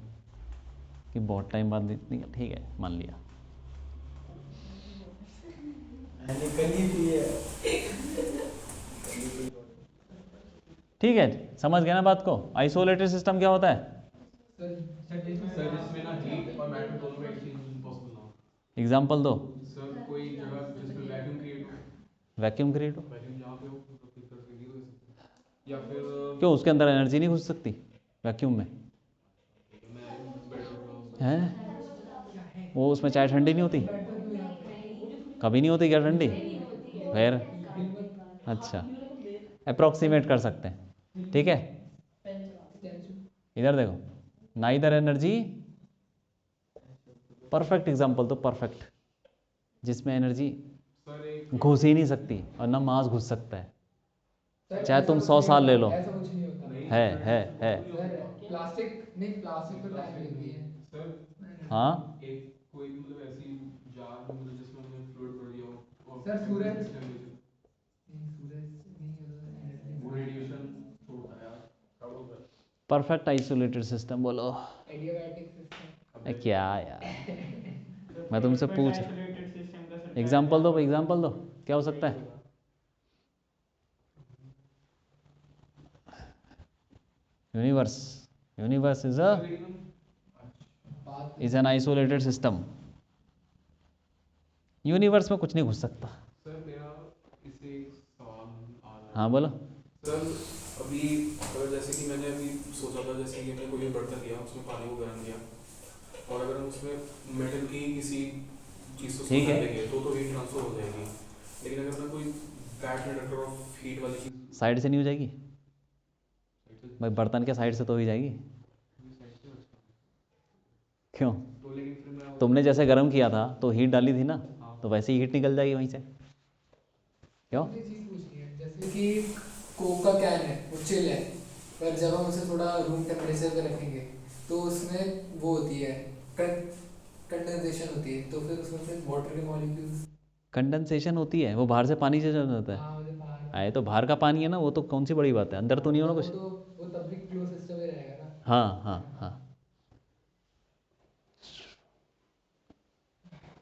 कि बहुत टाइम बाद इतनी, ठीक है मान लिया। निकली थी ये। ठीक है, समझ गए ना बात को। आइसोलेटेड सिस्टम क्या होता है? सर जिसमें ना हीट और मैटर दोनों का एक्सचेंज पॉसिबल ना हो। एग्जाम्पल दो। सर कोई जगह जिसमें वैक्यूम क्रिएट हो, वैक्यूम क्रिएट हो, वैक्यूम जहाँ पे हो मतलब एक तरह से नहीं हो सकता, या फिर क्यों उसके अंदर एनर्जी नहीं घुस सकती वैक्यूम में? मैं बेटर हैं वो उसमें चाय ठंडी नहीं होती? कभी नहीं होती क्या ठंडी? फिर अच्छा, अप्रॉक्सीमेट कर सकते हैं, ठीक है। इधर देखो, नाइदर एनर्जी, परफेक्ट एग्जांपल तो परफेक्ट, जिसमें एनर्जी सर एक घुस ही नहीं सकती और ना मास घुस सकता है, चाहे तुम 100 साल ले लो। ऐसा कुछ नहीं होता है सर। प्लास्टिक नहीं, प्लास्टिक तो टाइम लेती है सर हाँ। एक कोई भी मतलब ऐसी जार में मतलब जिसमें हमने फ्लूइड भर दिया हो और सर, सूरज। टेम्परेचर नहीं, सूरज नहीं होता, वो रेडिएशन छोड़ता है यार, क्या बोलता है? परफेक्ट आइसोलेटेड सिस्टम बोलो। Adiabatic system. क्या यार, मैं तुमसे पूछ आइसोलेटेड सिस्टम का सर एग्जाम्पल दो, एग्जाम्पल दो, क्या हो सकता है? Universe, universe is an isolated system. Universe में कुछ नहीं घुस सकता। सर मेरा इससे एक सवाल आ रहा है। हाँ बोलो। सर अभी अगर जैसे कि मैंने अभी सोचा था, जैसे कि मैंने कोई भी बर्तन लिया, उसमें पानी को गर्म किया, और अगर हम उसमें मेटल की किसी चीज़ को ठीक है। देंगे तो हीट ट्रांसफर हो जाएगी। लेकिन अगर मैं कोई बैड कंडक्टर ऑफ हीट वाली चीज़ साइड से नहीं हो जाएगी भाई, बर्तन के साइड से तो हो ही जाएगी। क्यों? तो लेकिन फिर मैं तुमने जैसे गर्म किया था तो हीट डाली थी ना, हाँ। तो वैसे ही हीट निकल जाएगी वहीं से। क्यों? मुझे चीज़ पूछनी है, जैसे कि कोक का कैन है, वो चिल है, पर जब हम उसे थोड़ा रूम टेम्परेचर पे रखेंगे तो उसमें वो होती है, कंडेंसेशन होती है, तो फिर उसमें से वाटर के मॉलिक्यूल्स। कंडेंसेशन होती है, वो बाहर से पानी से जम जाता है। हाँ, मुझे बाहर आए तो बाहर का पानी है ना, वो तो कौन सी बड़ी बात है, अंदर तो नहीं होना कुछ। वो तब भी क्लोज सिस्टम में रहेगा ना। हाँ हाँ हाँ।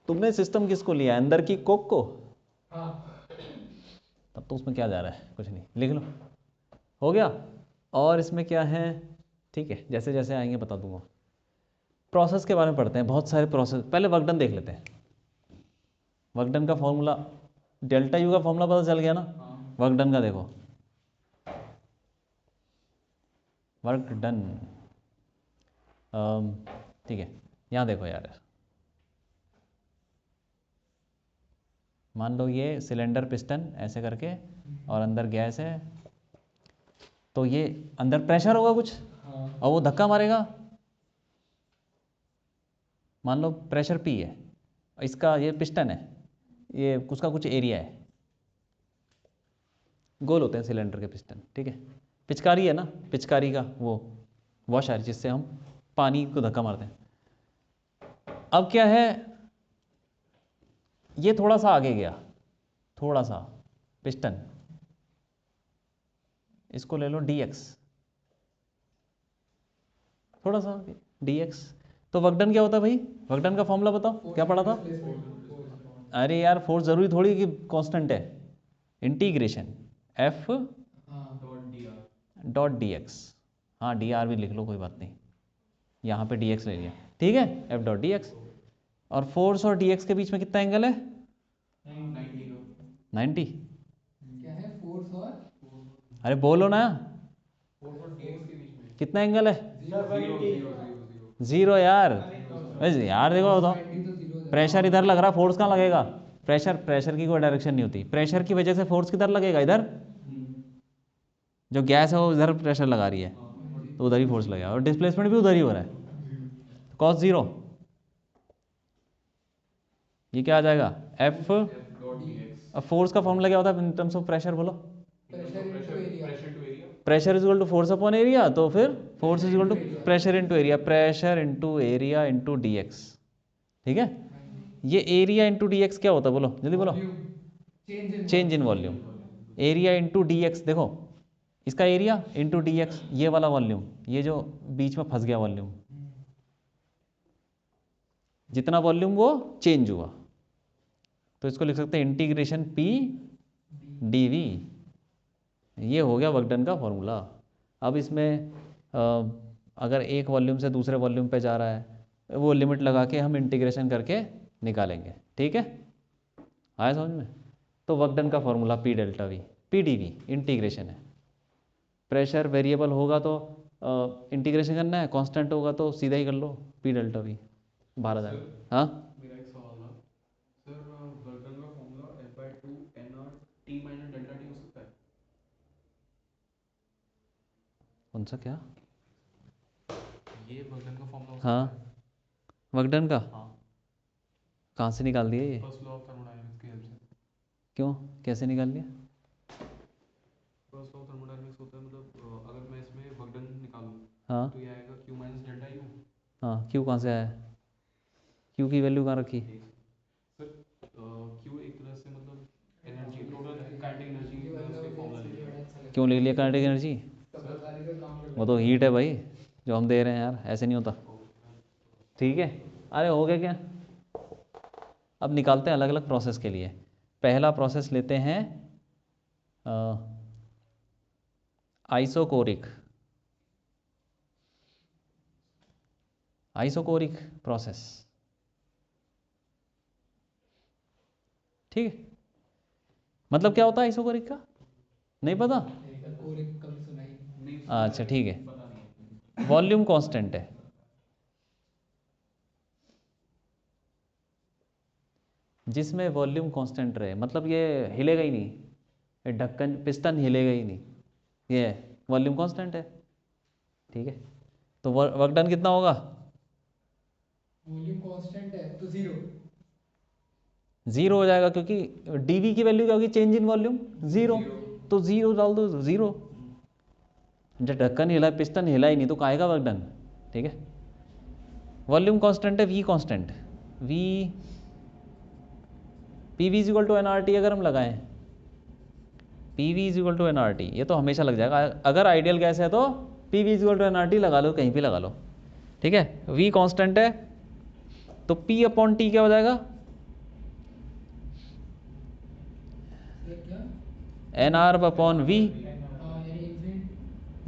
तुमने सिस्टम किसको लिया है, अंदर की कोक को? हाँ। तब तो उसमें क्या जा रहा है, कुछ नहीं, लिख लो, हो गया। और इसमें क्या है, ठीक है, जैसे जैसे आएंगे बता दूंगा। प्रोसेस के बारे में पढ़ते हैं, बहुत सारे प्रोसेस। पहले वर्क डन देख लेते हैं। वर्क डन का फॉर्मूला, डेल्टा यू का फॉर्मूला पता चल गया ना? वर्क डन का देखो, वर्क डन, ठीक है, यहाँ देखो यार, मान लो ये सिलेंडर पिस्टन ऐसे करके और अंदर गैस है, तो ये अंदर प्रेशर होगा कुछ और वो धक्का मारेगा। मान लो प्रेशर पी है, इसका ये पिस्टन है, ये उसका कुछ एरिया है, गोल होते हैं सिलेंडर के पिस्टन, ठीक है। पिचकारी है ना, पिचकारी का वो वॉशर जिससे हम पानी को धक्का मारते हैं। अब क्या है, ये थोड़ा सा आगे गया, थोड़ा सा पिस्टन, इसको ले लो dx, थोड़ा सा dx। तो वर्क डन क्या होता है भाई? वर्क डन का फॉर्मूला बताओ, क्या पढ़ा था? अरे यार फोर्स जरूरी थोड़ी कि कांस्टेंट है, इंटीग्रेशन f डॉट dx। हाँ dr भी लिख लो, कोई बात नहीं, यहाँ पे dx ले लिया, ठीक है, f डॉट dx। और फोर्स और dx के बीच में कितना एंगल है? 90। क्या है फोर्स और अरे बोलो ना, के बीच में कितना एंगल है? 0 यार, वैसे यार देखो बताओ, 90 तो 0 हो जाएगा। प्रेशर इधर लग रहा, फोर्स कहाँ लगेगा? प्रेशर की कोई डायरेक्शन नहीं होती, प्रेशर की वजह से फोर्स किधर लगेगा? इधर, जो गैस है वो इधर प्रेशर लगा रही है तो उधर ही फोर्स लगेगा, और डिस्प्लेसमेंट भी उधर ही हो रहा है, cos 0। ये क्या आ जाएगा? f। अब फोर्स का फॉर्मूला क्या होता है इन टर्म्स ऑफ प्रेशर, बोलो? Pressure is equal to force upon area, तो फिर force is equal to pressure into area, pressure into area into dx, ठीक है। ये एरिया इनटू dx क्या होता है, बोलो जल्दी बोलो? Change in volume. Area into dx, देखो इसका एरिया इंटू डी एक्स, ये वाला वॉल्यूम, ये जो बीच में फंस गया वॉल्यूम, जितना वॉल्यूम वो चेंज हुआ, तो इसको लिख सकते हैं इंटीग्रेशन पी डी वी। ये हो गया वर्क डन का फॉर्मूला। अब इसमें अगर एक वॉल्यूम से दूसरे वॉल्यूम पे जा रहा है, वो लिमिट लगा के हम इंटीग्रेशन करके निकालेंगे। ठीक है, आया समझ में? तो वर्क डन का formula P delta V, P D V integration है। प्रेशर वेरिएबल होगा तो इंटीग्रेशन करना है, कांस्टेंट होगा तो सीधा ही कर लो, पी डेल्टा वी बाहर आ जाएगा। हाँ मेरा एक सवाल था सर, वर्क डन का formula F/2 nr t minus delta T हो सकता है? कौन सा क्या? ये वर्क डन का फॉर्मूला हो हाँ, सकता है? वर्क डन का हाँ, कहाँ से निकाल दिया ये? फर्स्ट लॉ ऑफ थर्मोडायनेमिक्स की हेल्प से। क्यों, कैसे निकाल दिया? फर्स्ट लॉ ऑफ थर्मोडायनेमिक्स होता है, मतलब अगर मैं इसमें वर्क डन निकालूं हाँ तो ये आएगा q माइनस डेल्टा यू। हाँ, क्यू कहाँ से आया? क्यू की वैल्यू कहाँ रखी? सर q एक तरह से मतलब एनर्जी, टोटल काइनेटिक एनर्जी का उसका फॉर्मूला ले लिया। क्यों ले लिया काइनेटिक एनर्जी? वो तो हीट है भाई जो हम दे रहे हैं यार, ऐसे नहीं होता। ठीक है, अरे हो गया क्या? अब निकालते हैं अलग अलग प्रोसेस के लिए। पहला प्रोसेस लेते हैं आइसोकोरिक, आइसोकोरिक प्रोसेस। ठीक है, मतलब क्या होता है आइसोकोरिक का? नहीं पता? कभी सुना ही नहीं। नहीं, अच्छा ठीक है, पता नहीं है। वॉल्यूम कांस्टेंट है, जिसमें वॉल्यूम कांस्टेंट रहे, मतलब ये हिलेगा ही नहीं, ये ढक्कन पिस्टन हिलेगा ही नहीं, ये वॉल्यूम कांस्टेंट है। ठीक है, तो वर्क डन कितना होगा? वॉल्यूम कांस्टेंट है तो जीरो। जीरो हो जाएगा, क्योंकि डीवी की वैल्यू क्या होगी? चेंज इन वॉल्यूम जीरो, तो जीरो डाल दो, जीरो। जब ढक्कन हिला, पिस्टन हिला ही नहीं, तो काहेगा वर्क डन? ठीक है, वॉल्यूम कांस्टेंट है V constant, V P V is equal to N R T अगर हम लगाएं, P V is equal to N R T, ये तो हमेशा लग जाएगा। अगर आइडियल गैस है तो P V is equal to N R T लगा लो, कहीं भी लगा लो। ठीक है, वी कांस्टेंट है तो पी अपॉन टी क्या हो जाएगा? एन आर अपॉन वी,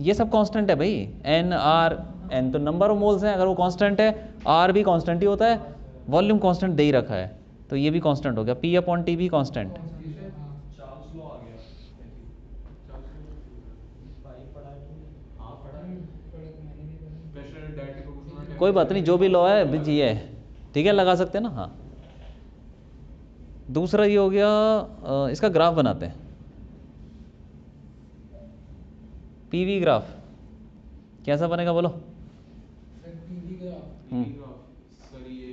ये सब कांस्टेंट है भाई। एन आर, एन तो नंबर ऑफ मोल्स हैं, अगर वो कांस्टेंट है, आर भी कांस्टेंट ही होता है, वॉल्यूम कांस्टेंट दे ही रखा है, तो ये भी कांस्टेंट हो गया, पी अपॉन टी भी कांस्टेंट। चार्ल्स लॉ आ गया। चार्ल्स लॉ पाइप पढ़ा है तुमने? हाँ पढ़ा है। Pressure directly proportional. कोई बात नहीं, जो भी लॉ है बिज ये है। ठीक है, लगा सकते हैं ना। हाँ, दूसरा ये हो गया, इसका ग्राफ बनाते हैं, पीवी ग्राफ कैसा बनेगा बोलो? सर ये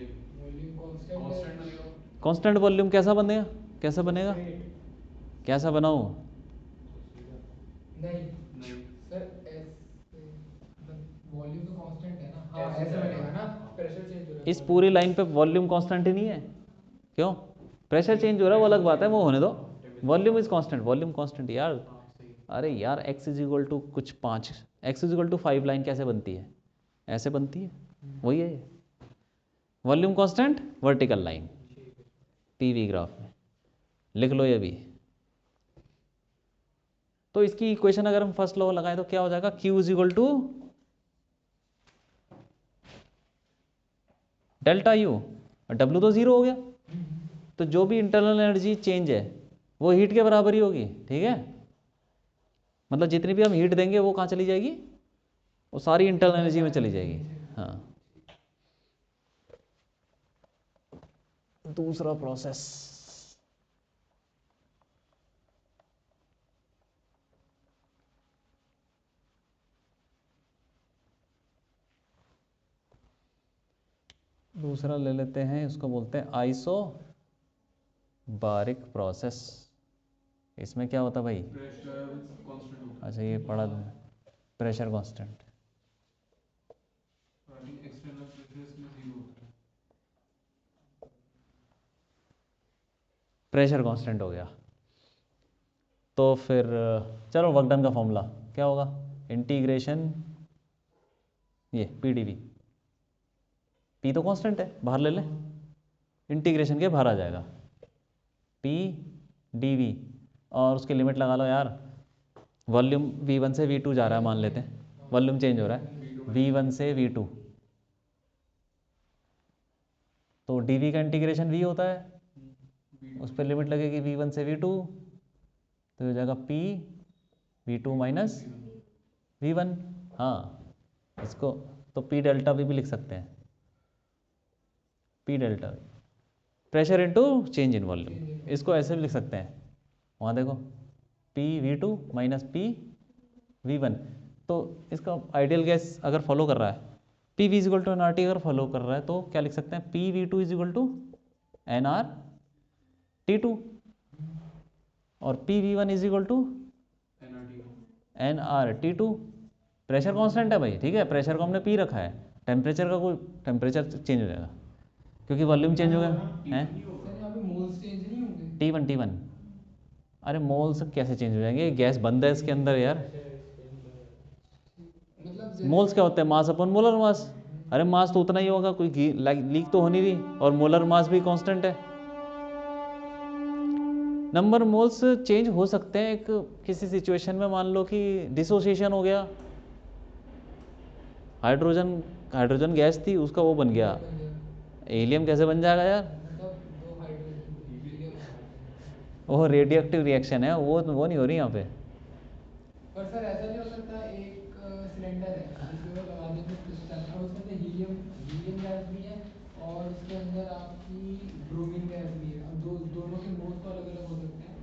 कांस्टेंट बनेगा। कांस्टेंट वॉल्यूम कैसा बनेगा? कैसा बनेगा? कैसा बनाऊँ? नहीं नहीं, सर, ऐसे वॉल्यूम तो कांस्टेंट है ना। हाँ ऐसे बनेगा ना, प्रेशर चेंज हो रहा है। इस पूरी लाइन पे वॉल्यूम कांस्टेंट ही नहीं है, क्यों? प्रेशर चेंज हो रहा है वो अलग बात है, वो होने दो। Volume is constant, volume constant यार। अरे यार x इज इक्वल टू कुछ 5, x is equal to 5 line कैसे बनती है? ऐसे बनती है, वही है volume constant vertical line PV graph में, लिख लो ये भी। तो इसकी इक्वेशन अगर हम फर्स्ट लॉ लगाएं तो क्या हो जाएगा? Q is equal to delta U, और W तो जीरो हो गया, तो जो भी इंटरनल एनर्जी चेंज है वो हीट के बराबर ही होगी। ठीक है, मतलब जितनी भी हम हीट देंगे वो कहाँ चली जाएगी? वो सारी इंटरनल एनर्जी में चली जाएगी। हाँ, दूसरा प्रोसेस, दूसरा ले लेते हैं, इसको बोलते हैं आइसोबारिक प्रोसेस। इसमें क्या होता भाई? प्रेशर कांस्टेंट होता अच्छा ये पढ़ा, प्रेशर कांस्टेंट। है। आई थिंक एक्सटर्नल प्रेशर इसमें जीरो होता है। प्रेशर कांस्टेंट हो गया, तो फिर चलो वर्क डन का फॉर्मूला क्या होगा, इंटीग्रेशन ये पी डी वी, पी तो कांस्टेंट है, बाहर ले ले, इंटीग्रेशन के बाहर आ जाएगा पी डी वी, और उसकी लिमिट लगा लो यार, वॉल्यूम V1 से V2 जा रहा है मान लेते हैं, वॉल्यूम चेंज हो रहा है V1 से V2, तो dv का इंटीग्रेशन v होता है, उस पर लिमिट लगेगी V1 से V2, तो हो जाएगा p V2 माइनस V1। हाँ, इसको तो p डेल्टा v भी लिख सकते हैं, p delta v, pressure into change in volume, इसको ऐसे भी लिख सकते हैं, वहाँ देखो p V2 minus p V1। तो इसका आइडियल गैस अगर फॉलो कर रहा है, P V equal to N R T अगर फॉलो कर रहा है, तो क्या लिख सकते हैं, P V two equal to N R T two, और P V one equal to N R T two. Pressure constant है भाई, ठीक है, प्रेशर को हमने पी रखा है, टेम्परेचर का कोई, टेम्परेचर चेंज हो जाएगा क्योंकि वॉल्यूम चेंज हो गया है। सर यहाँ पे मोल्स चेंज नहीं होंगे? T1 अरे मोल्स कैसे चेंज हो जाएंगे, गैस बंद है इसके अंदर यार। मतलब मोल्स क्या होते हैं, मास अपन मोलर मास, अरे मास तो उतना ही होगा, कोई लीक तो हो नहीं रही, और मोलर मास भी कांस्टेंट है। नंबर मोल्स चेंज हो सकते हैं एक किसी सिचुएशन में, मान लो कि डिसोसिएशन हो गया, हाइड्रोजन गैस थी उसका वो बन गया हीलियम, कैसे बन जाएगा यार, मतलब दो हाइड्रोजन हीलियम। वो रेडियो एक्टिव रिएक्शन है, वो नहीं हो रही यहाँ पे। पर सर ऐसा नहीं हो सकता, एक सिलेंडर है जिसमें लगा देंगे पिस्टन, और उसमें से हीलियम गैस भी है और उसके अंदर आपकी ब्रोमीन गैस भी है, अब दोनों के मोल्स तो अलग अलग हो सकते हैं।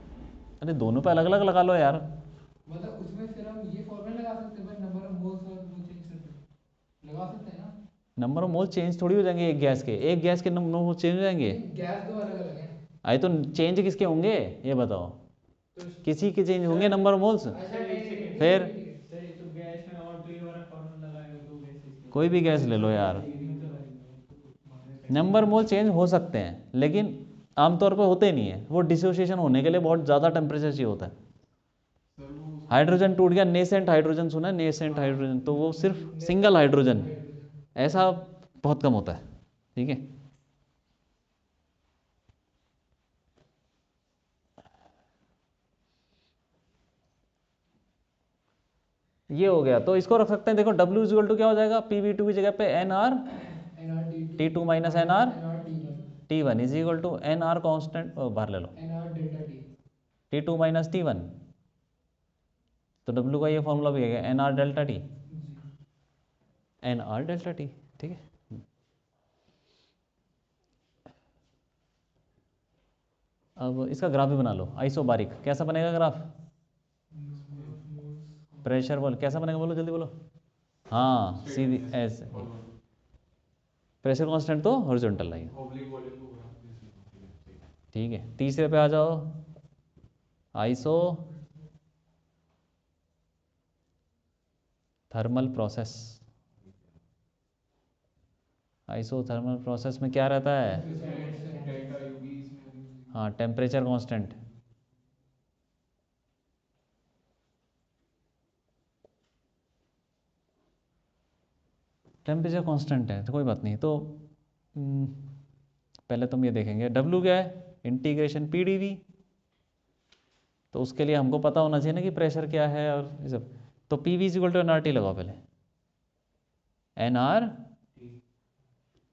अरे दोनों पे अलग अलग लगा लो यार, मतलब उसमें फिर हम ये फॉर्मूला लगा सकते हैं, बट नंबर ऑफ मोल्स और वो चेंज कर सकते हैं, लगा सकते हैं ना? नंबर ऑफ मोल चेंज थोड़ी हो जाएंगे एक गैस के नंबर ऑफ चेंज हो जाएंगे। गैस दो अलग अलग हैं। आए तो चेंज किसके होंगे ये बताओ, किसी के चेंज होंगे नंबर ऑफ मोल्स। अच्छा ठीक फिर है, ठीक है। सही, तो गैस में और तो ये वाला फॉर्मूला लगाएगा, दो गैसेस के कोई भी गैस ले लो यार, नंबर मोल चेंज हो सकते हैं लेकिन आमतौर पर होते नहीं है, वो डिसोसिएशन होने के लिए बहुत ज़्यादा टेम्परेचर चाहिए होता है। हाइड्रोजन टूट गया, नेसेंट हाइड्रोजन सुना है, नेसेंट हाइड्रोजन, तो वो सिर्फ सिंगल हाइड्रोजन, ऐसा बहुत कम होता है, ठीक है। ये हो गया, तो इसको रख सकते हैं, देखो W इक्वल टू क्या हो जाएगा, PV2 की जगह पे NR T2 minus NR T1 is equal to NR constant, बाहर ले लो, NR delta T। T2 minus T1, तो W का ये फॉर्मूला भी है NR delta T, NR delta T, ठीक है। अब इसका ग्राफ भी बना लो, आइसोबारिक, कैसा बनेगा ग्राफ, प्रेशर बोल कैसा बनेगा, बोलो जल्दी बोलो, हाँ सीधी ऐसे, प्रेशर कांस्टेंट तो हॉरिजॉन्टल लाइन, ठीक है। तीसरे पे आ जाओ, iso thermal process, isothermal process में क्या रहता है, हाँ टेम्परेचर कांस्टेंट, टेम्परेचर कांस्टेंट है तो कोई बात नहीं। तो पहले तुम ये देखेंगे W क्या है, इंटीग्रेशन PdV, तो उसके लिए हमको पता होना चाहिए ना कि प्रेशर क्या है और ये सब, तो PV इक्वल टू NRT लगाओ पहले, NR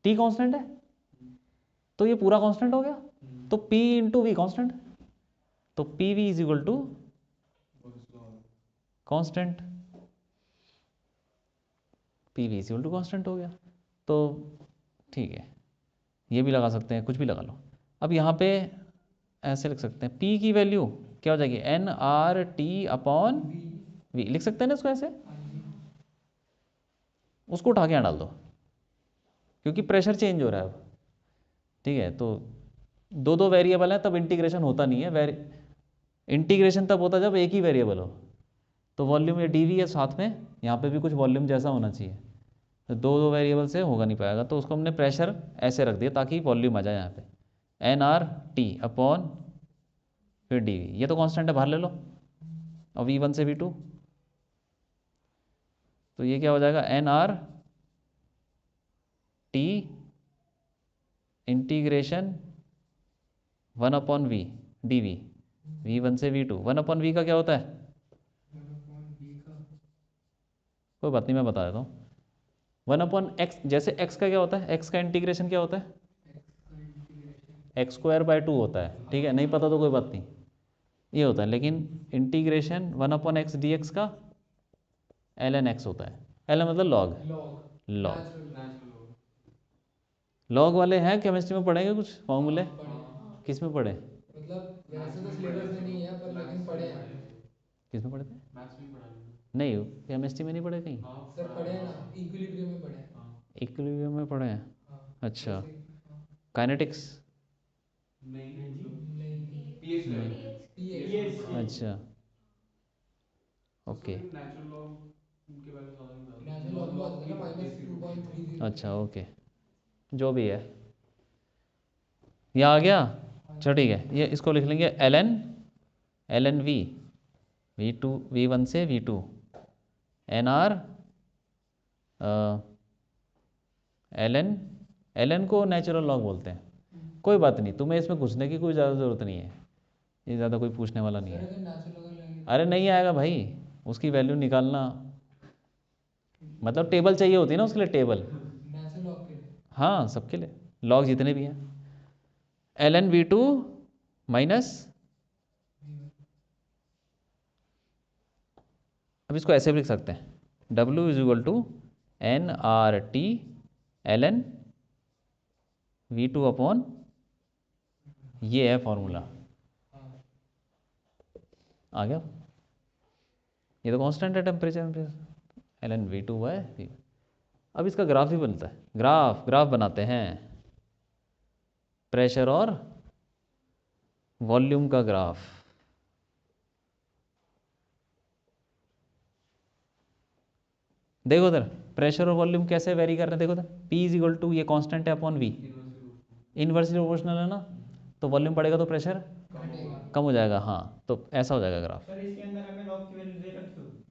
T कांस्टेंट है तो ये पूरा कांस्टेंट हो गया, तो P इंटू V कांस्टेंट, तो PV is equal to constant, PV is equal to constant हो गया, तो ठीक है, ये भी लगा सकते हैं, कुछ भी लगा लो। अब यहाँ पे ऐसे लिख सकते हैं, P की वैल्यू क्या हो जाएगी, NRT अपॉन V, लिख सकते हैं ना इसको ऐसे, उसको उठा के यहाँ डाल दो क्योंकि प्रेशर चेंज हो रहा है अब, ठीक है। तो दो वेरिएबल है तब इंटीग्रेशन होता नहीं है, इंटीग्रेशन तब होता जब एक ही वेरिएबल हो, तो वॉल्यूम ये DV है साथ में, यहाँ पे भी कुछ वॉल्यूम जैसा होना चाहिए, तो दो वेरिएबल से होगा नहीं पाएगा, तो उसको हमने प्रेशर ऐसे रख दिया ताकि वॉल्यूम आ जाए यहाँ पे, NRT अपॉन फिर DV, ये तो कांस्टेंट है, बाहर ले लो, और V1 से V2, तो ये क्या हो जाएगा, N R T integration 1/v dv, v1 से v2। 1/v का क्या होता है, कोई बात नहीं मैं बता देता हूँ। 1/x, जैसे x का क्या होता है, x का इंटीग्रेशन क्या होता है, x²/2 होता है, ठीक है, नहीं पता तो कोई बात नहीं, ये होता है। लेकिन इंटीग्रेशन 1/x dx का ln x होता है, ln मतलब लॉग, लॉग लॉग वाले हैं केमिस्ट्री में पढ़ेंगे कुछ फॉर्मूले, किस में पढ़े, मतलब वैसे तो सिलेबस में नहीं है पर लेकिन पढ़े हैं। किस में पढ़े थे, मैथ्स में पढ़ा लेंगे। नहीं केमिस्ट्री में नहीं पढ़े कहीं, सर पढ़े हैं ना, इक्विलिब्रियम में पढ़े हैं। इक्विलिब्रियम में पढ़े हैं, हाँ, अच्छा, हाँ। काइनेटिक्स, नहीं पीएच नहीं, पीएच अच्छा ओके, नेचुरल लॉग के बारे में ज़्यादा नहीं पता। नेचुरल लॉग में आता है ना -2.30। अच्छा ओके, जो भी है यहाँ आ गया, चलो ठीक है, ये इसको लिख लेंगे ln v, v2 v1 से v2, nr ln को नेचुरल लॉग बोलते हैं, कोई बात नहीं, तुम्हें इसमें घुसने की कोई ज़्यादा ज़रूरत नहीं है, ये ज़्यादा कोई पूछने वाला नहीं है। अरे नहीं आएगा भाई, उसकी वैल्यू निकालना, मतलब टेबल चाहिए होती है ना उसके लिए, टेबल, नेचुरल लॉग के लिए। हाँ सबके लिए, लॉग जितने भी हैं, ln v2 माइनस, अब इसको ऐसे भी लिख सकते हैं, w is equal to N R T ln v2 upon, ये है फॉर्मूला, आ गया, ये तो कांस्टेंट है टेम्परेचर, ln v2 है। अब इसका ग्राफ भी बनता है, ग्राफ बनाते हैं, प्रेशर और वॉल्यूम का ग्राफ, देखो उधर प्रेशर और वॉल्यूम कैसे वेरी कर रहे हैं, देखो उधर P इज इक्वल टू, ये कांस्टेंट है अपॉन V, इनवर्सली प्रोपोर्शनल है ना, तो वॉल्यूम बढ़ेगा तो प्रेशर कम हो जाएगा, हाँ तो ऐसा हो जाएगा ग्राफ, सर इसके अंदर हमें लॉग की वैल्यू दे रखी होगी,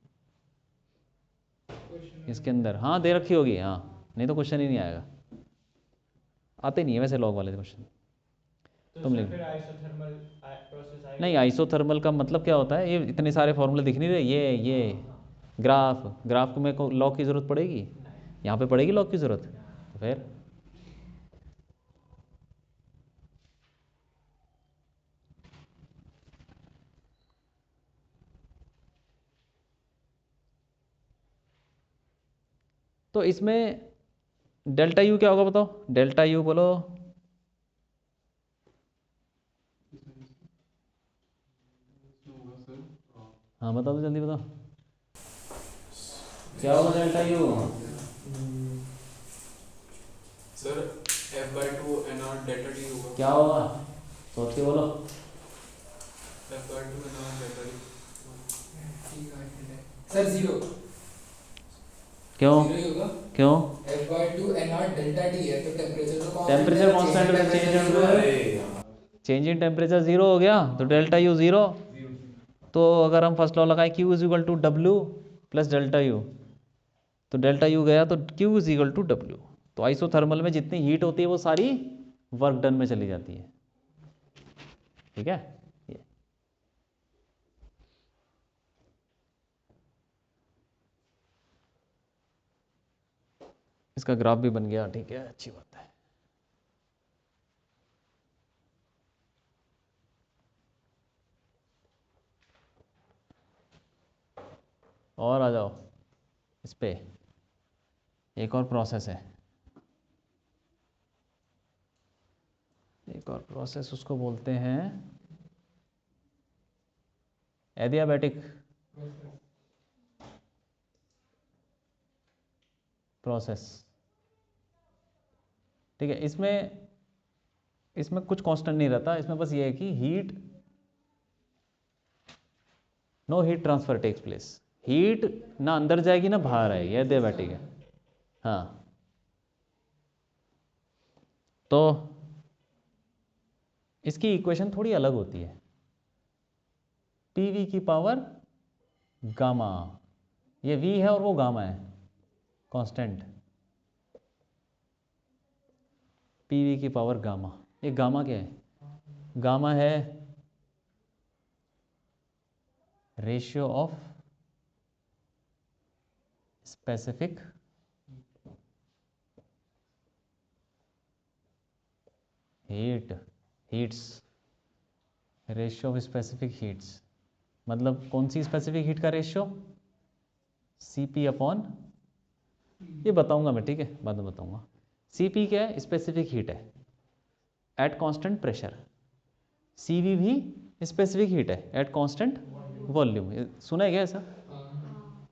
इसके अंदर हाँ दे रखी होगी, हाँ नहीं तो क्वेश्चन ही नहीं आएगा, आते नहीं है वैसे लॉग वाले क्वेश्चन। तो तुम सर लिख, फिर आइसोथर्मल प्रोसेस आएगा। नहीं आइसोथर्मल का मतलब क्या होता है, ये इतने सारे फॉर्मूले दिख नहीं रहे, ये ग्राफ में को लॉग की ज़रूरत पड़ेगी, यहाँ पे पड़ेगी लॉग की ज़रूरत, तो फिर तो इसमें डेल्टा यू क्या होगा बताओ, डेल्टा यू बोलो, हाँ बताओ तो जल्दी बताओ, क्या होगा delta U, sir f/2 nr delta t होगा। क्या होगा, सोच के बोलो, f/2 nr delta t। Sir zero, क्यों जीरो ही होगा, क्यों, f/2 nr डेल्टा t है तो टेम्परेचर तो टेम्परेचर कांस्टेंट है, चेंज इन टेम्परेचर जीरो हो गया तो डेल्टा यू जीरो, तो अगर हम फर्स्ट लॉ लगाएं Q is equal to W plus delta U, तो डेल्टा यू गया तो Q is equal to W, तो आइसोथर्मल में जितनी हीट होती है वो सारी वर्क डन में चली जाती है, ठीक है, ये इसका ग्राफ भी बन गया, ठीक है, अच्छी बात है। और आ जाओ इस पे, एक और प्रोसेस है, एक और प्रोसेस उसको बोलते हैं एडियाबैटिक प्रोसेस, ठीक है, इसमें कुछ कांस्टेंट नहीं रहता, इसमें बस ये है कि no heat transfer takes place, heat ना अंदर जाएगी ना बाहर आएगी, एडियाबैटिक है, हाँ तो इसकी इक्वेशन थोड़ी अलग होती है, PV की पावर गामा, ये V है और वो गामा है, कांस्टेंट पीवी की पावर गामा। ये गामा क्या है? गामा है ratio of specific heats, ratio of specific heats, मतलब कौन सी स्पेसिफिक हीट का रेशियो? Cp अपॉन, ये बताऊंगा मैं, ठीक है, बाद में बताऊंगा। Cp क्या है? स्पेसिफिक हीट है एट कांस्टेंट प्रेशर। Cv भी स्पेसिफिक हीट है एट कांस्टेंट वॉल्यूम। सुना है क्या ऐसा?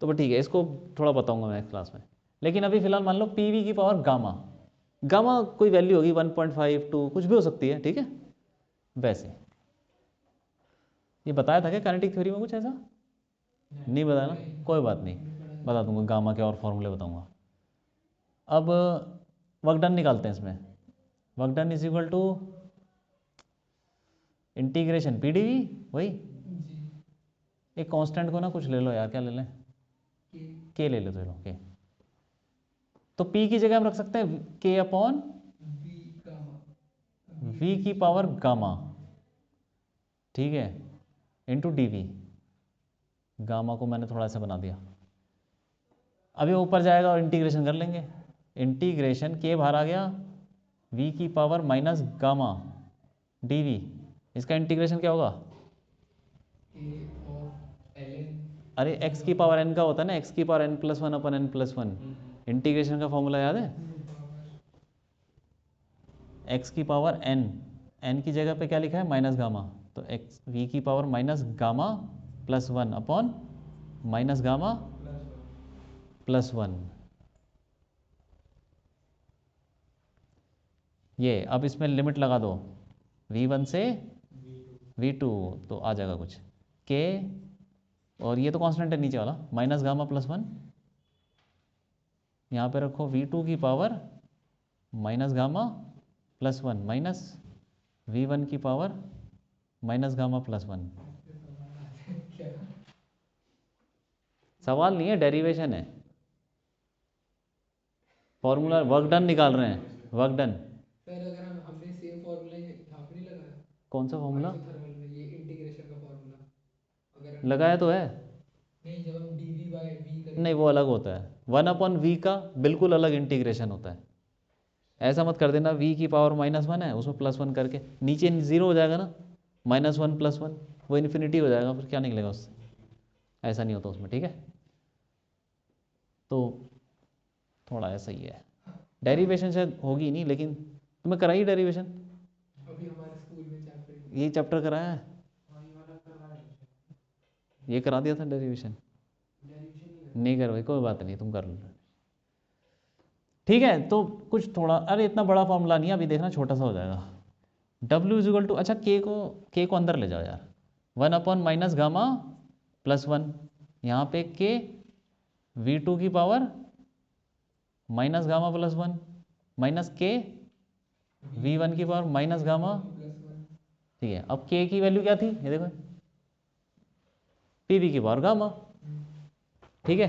तो ठीक है, इसको थोड़ा बताऊंगा मैं क्लास में। लेकिन अभी फिलहाल मान लो पीवी की पावर गामा, गामा कोई वैल्यू होगी 1.5 2 कुछ भी हो सकती है, ठीक है। वैसे ये बताया था क्या काइनेटिक थ्योरी में कुछ ऐसा? नहीं बताया ना, कोई बात नहीं, बता दूंगा गामा के और फॉर्मूले बताऊंगा। अब वर्क डन निकालते हैं इसमें। Work done is equal to integration P D V, वही एक कांस्टेंट को ना कुछ ले लो यार, क्या ले लें? के ले लो, चलो के। तो पी की जगह हम रख सकते हैं के अपॉन वी की पावर गामा, ठीक है, इंटू डी वी। गामा को मैंने थोड़ा सा बना दिया। अभी ऊपर जाएगा और इंटीग्रेशन कर लेंगे। इंटीग्रेशन के बाहर आ गया, वी की power minus gamma D V. इसका इंटीग्रेशन क्या होगा? अरे एक्स की पावर एन का होता है ना, एक्स की power N plus one upon N plus one. Integration का फॉर्मूला याद है? एक्स की पावर एन, एन की जगह पे क्या लिखा है? Minus gamma. तो एक्स वी की power minus gamma plus one upon minus gamma plus one. ये अब इसमें लिमिट लगा दो v1 से v2, तो आ जाएगा कुछ के, और ये तो कांस्टेंट है नीचे वाला, माइनस गामा प्लस वन। यहाँ पे रखो v2 की power minus gamma plus one minus v1 की power minus gamma plus one. सवाल नहीं है, डेरिवेशन है, फॉर्मूला वर्क डन निकाल रहे हैं, वर्क डन। सर अगर हमने सेम फॉर्मूला यहाँ पे नहीं लगाया? कौन सा फॉर्मूला आइसोथर्मल में ये इंटीग्रेशन का फॉर्मूला अगर लगाया तो है? नहीं, जब हम dv by v करेंगे नहीं, वो अलग होता है, वन अपॉन वी का बिल्कुल अलग इंटीग्रेशन होता है। ऐसा मत कर देना v की पावर माइनस वन है उसमें प्लस वन करके, नीचे जीरो हो जाएगा ना, माइनस वन प्लस वन, वो इन्फिनिटी हो जाएगा, फिर क्या निकलेगा उससे? ऐसा नहीं होता उसमें, ठीक है। तो थोड़ा ऐसा ही है, डेरिवेशन शायद होगी नहीं, लेकिन तुम्हें कराई डेरिवेशन? अभी हमारे स्कूल में चैप्टर ये चैप्टर कराया है, ये करा दिया था डेरिवेशन? नहीं कर भाई, कोई बात नहीं, तुम कर लो, ठीक है। तो कुछ थोड़ा, अरे इतना बड़ा फॉर्मूला नहीं है, अभी देखना छोटा सा हो जाएगा। W इज इक्वल टू, अच्छा के को अंदर ले जाओ यार, one upon minus gamma plus one, यहाँ पे के v2 की power minus gamma plus one minus के v1 की पावर माइनस गामा, ठीक है। अब के की वैल्यू क्या थी, ये देखो, पीवी की पावर गामा, ठीक है।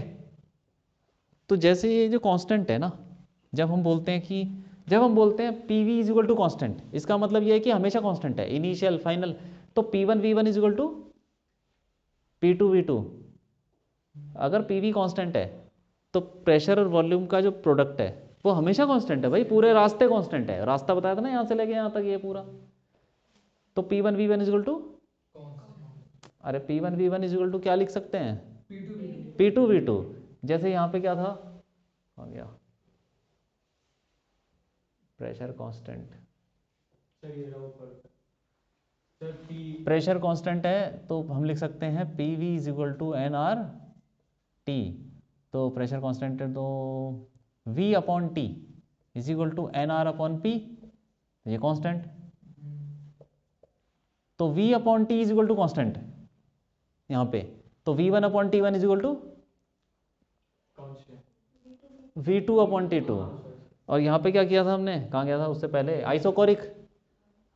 तो जैसे ये जो कांस्टेंट है ना, जब हम बोलते हैं PV is equal to constant, इसका मतलब ये है कि हमेशा कांस्टेंट है, इनिशियल फाइनल। तो P1 V1 is equal to P2 V2। अगर पीवी कांस्टेंट है तो प्रेशर और वॉल्यूम का जो प्रोडक्ट है वो हमेशा कांस्टेंट है भाई, पूरे रास्ते कांस्टेंट है। रास्ता बताया था ना, यहाँ से लेके यहाँ तक ये पूरा। तो P1 V1 is equal to, अरे P1 V1 is equal to क्या लिख सकते हैं? P2 V2। जैसे यहाँ पे क्या था, आ गया प्रेशर कांस्टेंट, सर ये रहा ऊपर सर पी प्रेशर कांस्टेंट है तो हम लिख सकते हैं PV is equal to nRT। तो प्रेशर कांस्टेंट है तो V upon T is equal to nR upon P, ये कांस्टेंट। तो V upon T is equal to constant यहाँ पे, तो V1 upon T1 is equal to V2 upon T2। और यहाँ पे क्या किया था हमने, कहाँ गया था उससे पहले, आइसोकोरिक।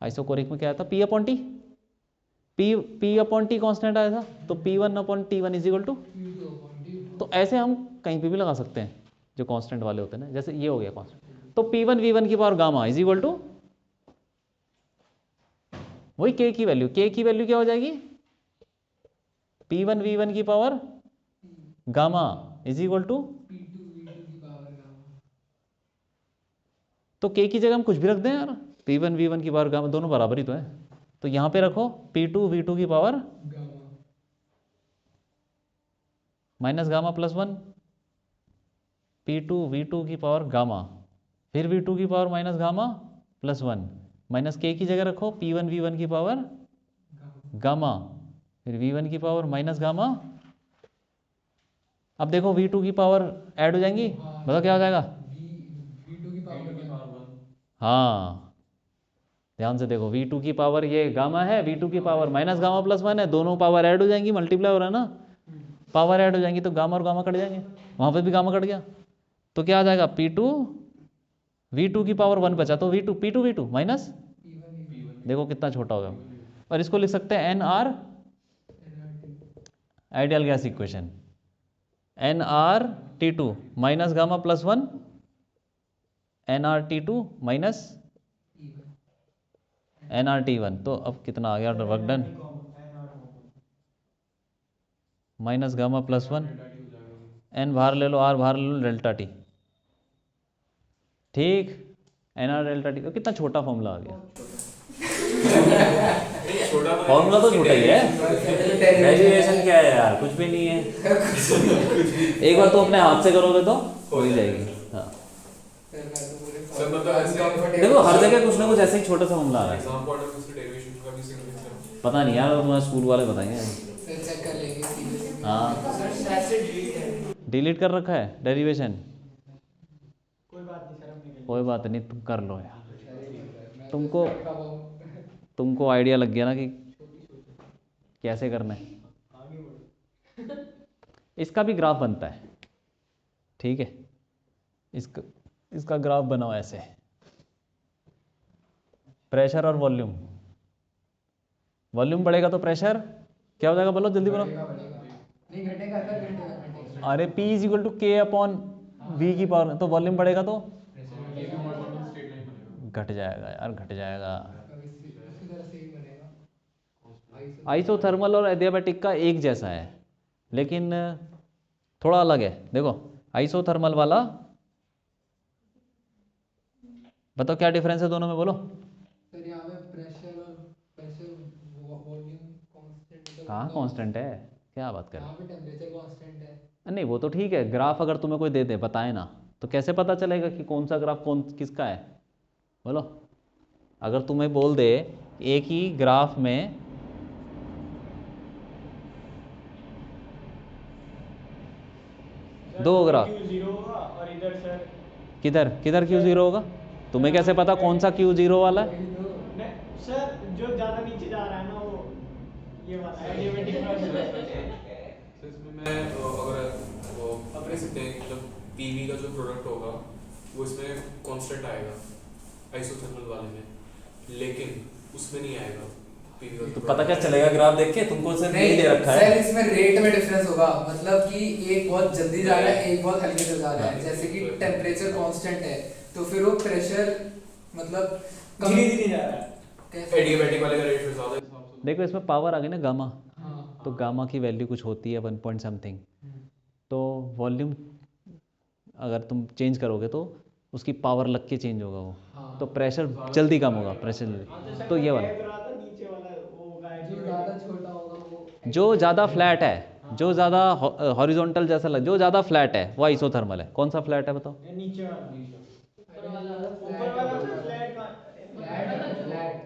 आइसोकोरिक में क्या आया था, P upon T, P upon T constant आया था, तो P1 upon T1 is equal to. तो ऐसे हम कहीं पे भी लगा सकते हैं, जो कांस्टेंट वाले होते हैं ना, जैसे ये हो गया कांस्टेंट, तो P1 V1 की power gamma is equal to वही K की वैल्यू, K की वैल्यू क्या हो जाएगी, P1 V1 की power gamma is equal to, P2 V2 की पावर गामा। तो K की जगह हम कुछ भी रख दें यार, P1 V1 की पावर गामा दोनों बराबर ही तो है, तो यहाँ पे रखो P2 V2 की power gamma minus gamma plus 1, P2 V2 की पावर गामा, फिर V2 की power minus gamma plus 1, minus K की जगह रखो P1 V1 की पावर गामा, फिर V1 की पावर माइनस गामा। अब देखो V2 की पावर ऐड हो जाएंगी, बताओ क्या हो जाएगा, V2 की पावर 1। हाँ ध्यान से देखो, V2 की पावर ये गामा है, V2 की पावर माइनस गामा प्लस 1 है, दोनों पावर ऐड हो जाएंगी, मल्टीप्लाई हो रहा है ना, पावर ऐड हो जाएंगी तो गामा और गामा कट जाएंगे, वहाँ पे भी गामा कट गया, तो क्या आ जाएगा P2 V2 की पावर 1 बचा, तो V2 P2 V2 माइनस, देखो कितना छोटा हो गया, और इसको लिख सकते हैं NR ideal gas equation, NRT2 minus gamma plus 1 NRT2 minus NRT1, तो अब कितना आ गया work done, minus gamma plus 1 N बाहर ले लो, R बाहर ले लो, डेल्टा T, ठीक, NR डेल्टा T, तो कितना छोटा फॉर्मूला आ गया, फॉर्मूला तो छोटा ही है, डेरिवेशन क्या है यार, कुछ भी नहीं है, एक बार तो अपने हाथ से करोगे तो हो ही जाएगी। हाँ सर मतलब ऐसे देखो हर जगह कुछ ना कुछ ऐसे ही छोटा सा फॉर्मूला आ रहा है, एग्जाम पॉइंट ऑफ व्यू से डेरिवेशन का भी सिग्निफिकेंस पता नहीं यार, तुम्हारे स्कूल वाले बताएंगे। सर चेक कर लेंगे सीधे। हाँ डिलीट कर रखा है डेरिवेशन, कोई बात नहीं सर, हम निकल कोई बात नहीं, तुम कर लो यार, तुमको आइडिया लग गया ना कि कैसे करना है, आगे बढ़ो। इसका भी ग्राफ बनता है, ठीक है, इसका ग्राफ बनाओ ऐसे, प्रेशर और वॉल्यूम, वॉल्यूम बढ़ेगा तो प्रेशर क्या हो जाएगा, बोलो जल्दी बोलो, नहीं घटेगा सर, घटेगा। अरे P is equal to K upon V की पावर, तो वॉल्यूम बढ़ेगा तो घट जाएगा यार, घट जाएगा। उसी तरह से ही बनेगा। आइसोथर्मल और एडियाबैटिक का एक जैसा है, लेकिन थोड़ा अलग है, देखो आइसोथर्मल वाला, बताओ क्या डिफरेंस है दोनों में, बोलो। सर यहाँ पे प्रेशर वॉल्यूम कांस्टेंट, कहाँ कांस्टेंट है, क्या बात कर रहे यहाँ पे टेम्परेचर कांस्टेंट है। हैं, नहीं वो तो ठीक है, ग्राफ अगर तुम्हें कोई दे दे बताए ना, तो कैसे पता चलेगा कि कौन सा ग्राफ कौन किसका है, बोलो। अगर तुम्हें बोल दे एक ही ग्राफ में दो ग्राफ, Q0 होगा और इधर सर किधर किधर Q0 होगा, तुम्हें कैसे पता कौन सा Q0 वाला है, नहीं, सर जो ज़्यादा नीचे जा रहा है ना वो ये वाला एडियाबैटिक प्रोसेस। तो इसमें मैं अगर वो अपने सकते हैं कि जब पीवी का जो प्रोडक्ट होगा वो इसमें कांस्टेंट आएगा आइसोथर्मल वाले में, लेकिन उसमें नहीं आएगा पीवी का। तो पता क्या चलेगा ग्राफ देख के, तुमको सिर्फ यही दे रखा है, सर इसमें रेट में डिफरेंस होगा, मतलब कि एक बहुत जल्दी जा रहा है, एक बहुत हल्के से जा रहा है, जैसे कि टेम्परेचर कांस्टेंट है तो फिर वो प्रेशर मतलब धीरे धीरे जा रहा है। एडियाबैटिक वाले का रेट फिर ज्यादा है। देखो इसमें पावर आ गई ना गामा, हाँ तो गामा की वैल्यू कुछ होती है 1 पॉइंट समथिंग, तो वॉल्यूम अगर तुम चेंज करोगे तो उसकी पावर लग के चेंज होगा वो, हाँ। तो प्रेशर जल्दी कम होगा, प्रेशर जल्दी, तो ये वाला नीचे वाला वो होगा जो ज़्यादा छोटा होगा वो जो ज़्यादा फ्लैट है, जो ज़्यादा हॉरिजॉन्टल जैसा लग, जो ज़्यादा फ्लैट है वो आइसोथर्मल है, कौन सा फ्लैट है बताओ, नीचे वाला ऊपर वाला ऊपर वाला तो फ्लैट का फ्लैट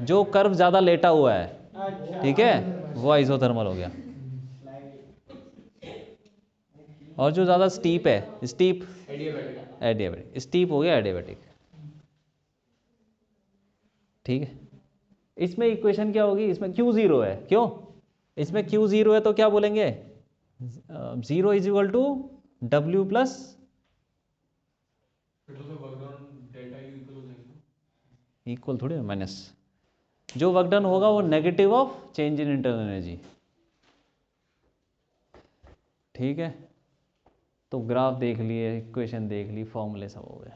जो कर्व ज़्यादा लेटा हुआ है, अच्छा ठीक है, वो आइसोथर्मल हो गया, और जो ज़्यादा स्टीप है, स्टीप एडियाबैटिक, स्टीप हो गया एडियाबैटिक, ठीक है। इसमें इक्वेशन क्या होगी, इसमें Q0 है, क्यों, इसमें Q0 है तो क्या बोलेंगे, 0 is equal to W plus, equal थोड़ी है माइनस, जो वर्क डन होगा वो negative of change in internal energy, ठीक है। तो ग्राफ देख लिए, इक्वेशन देख ली, फॉर्मूले सब हो गए,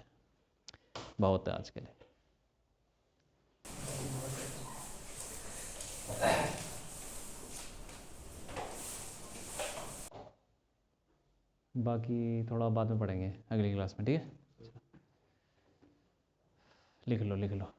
बहुत है आज के लिए। बाकी थोड़ा बाद में पढ़ेंगे अगली क्लास में, ठीक है। लिख लो लिख लो।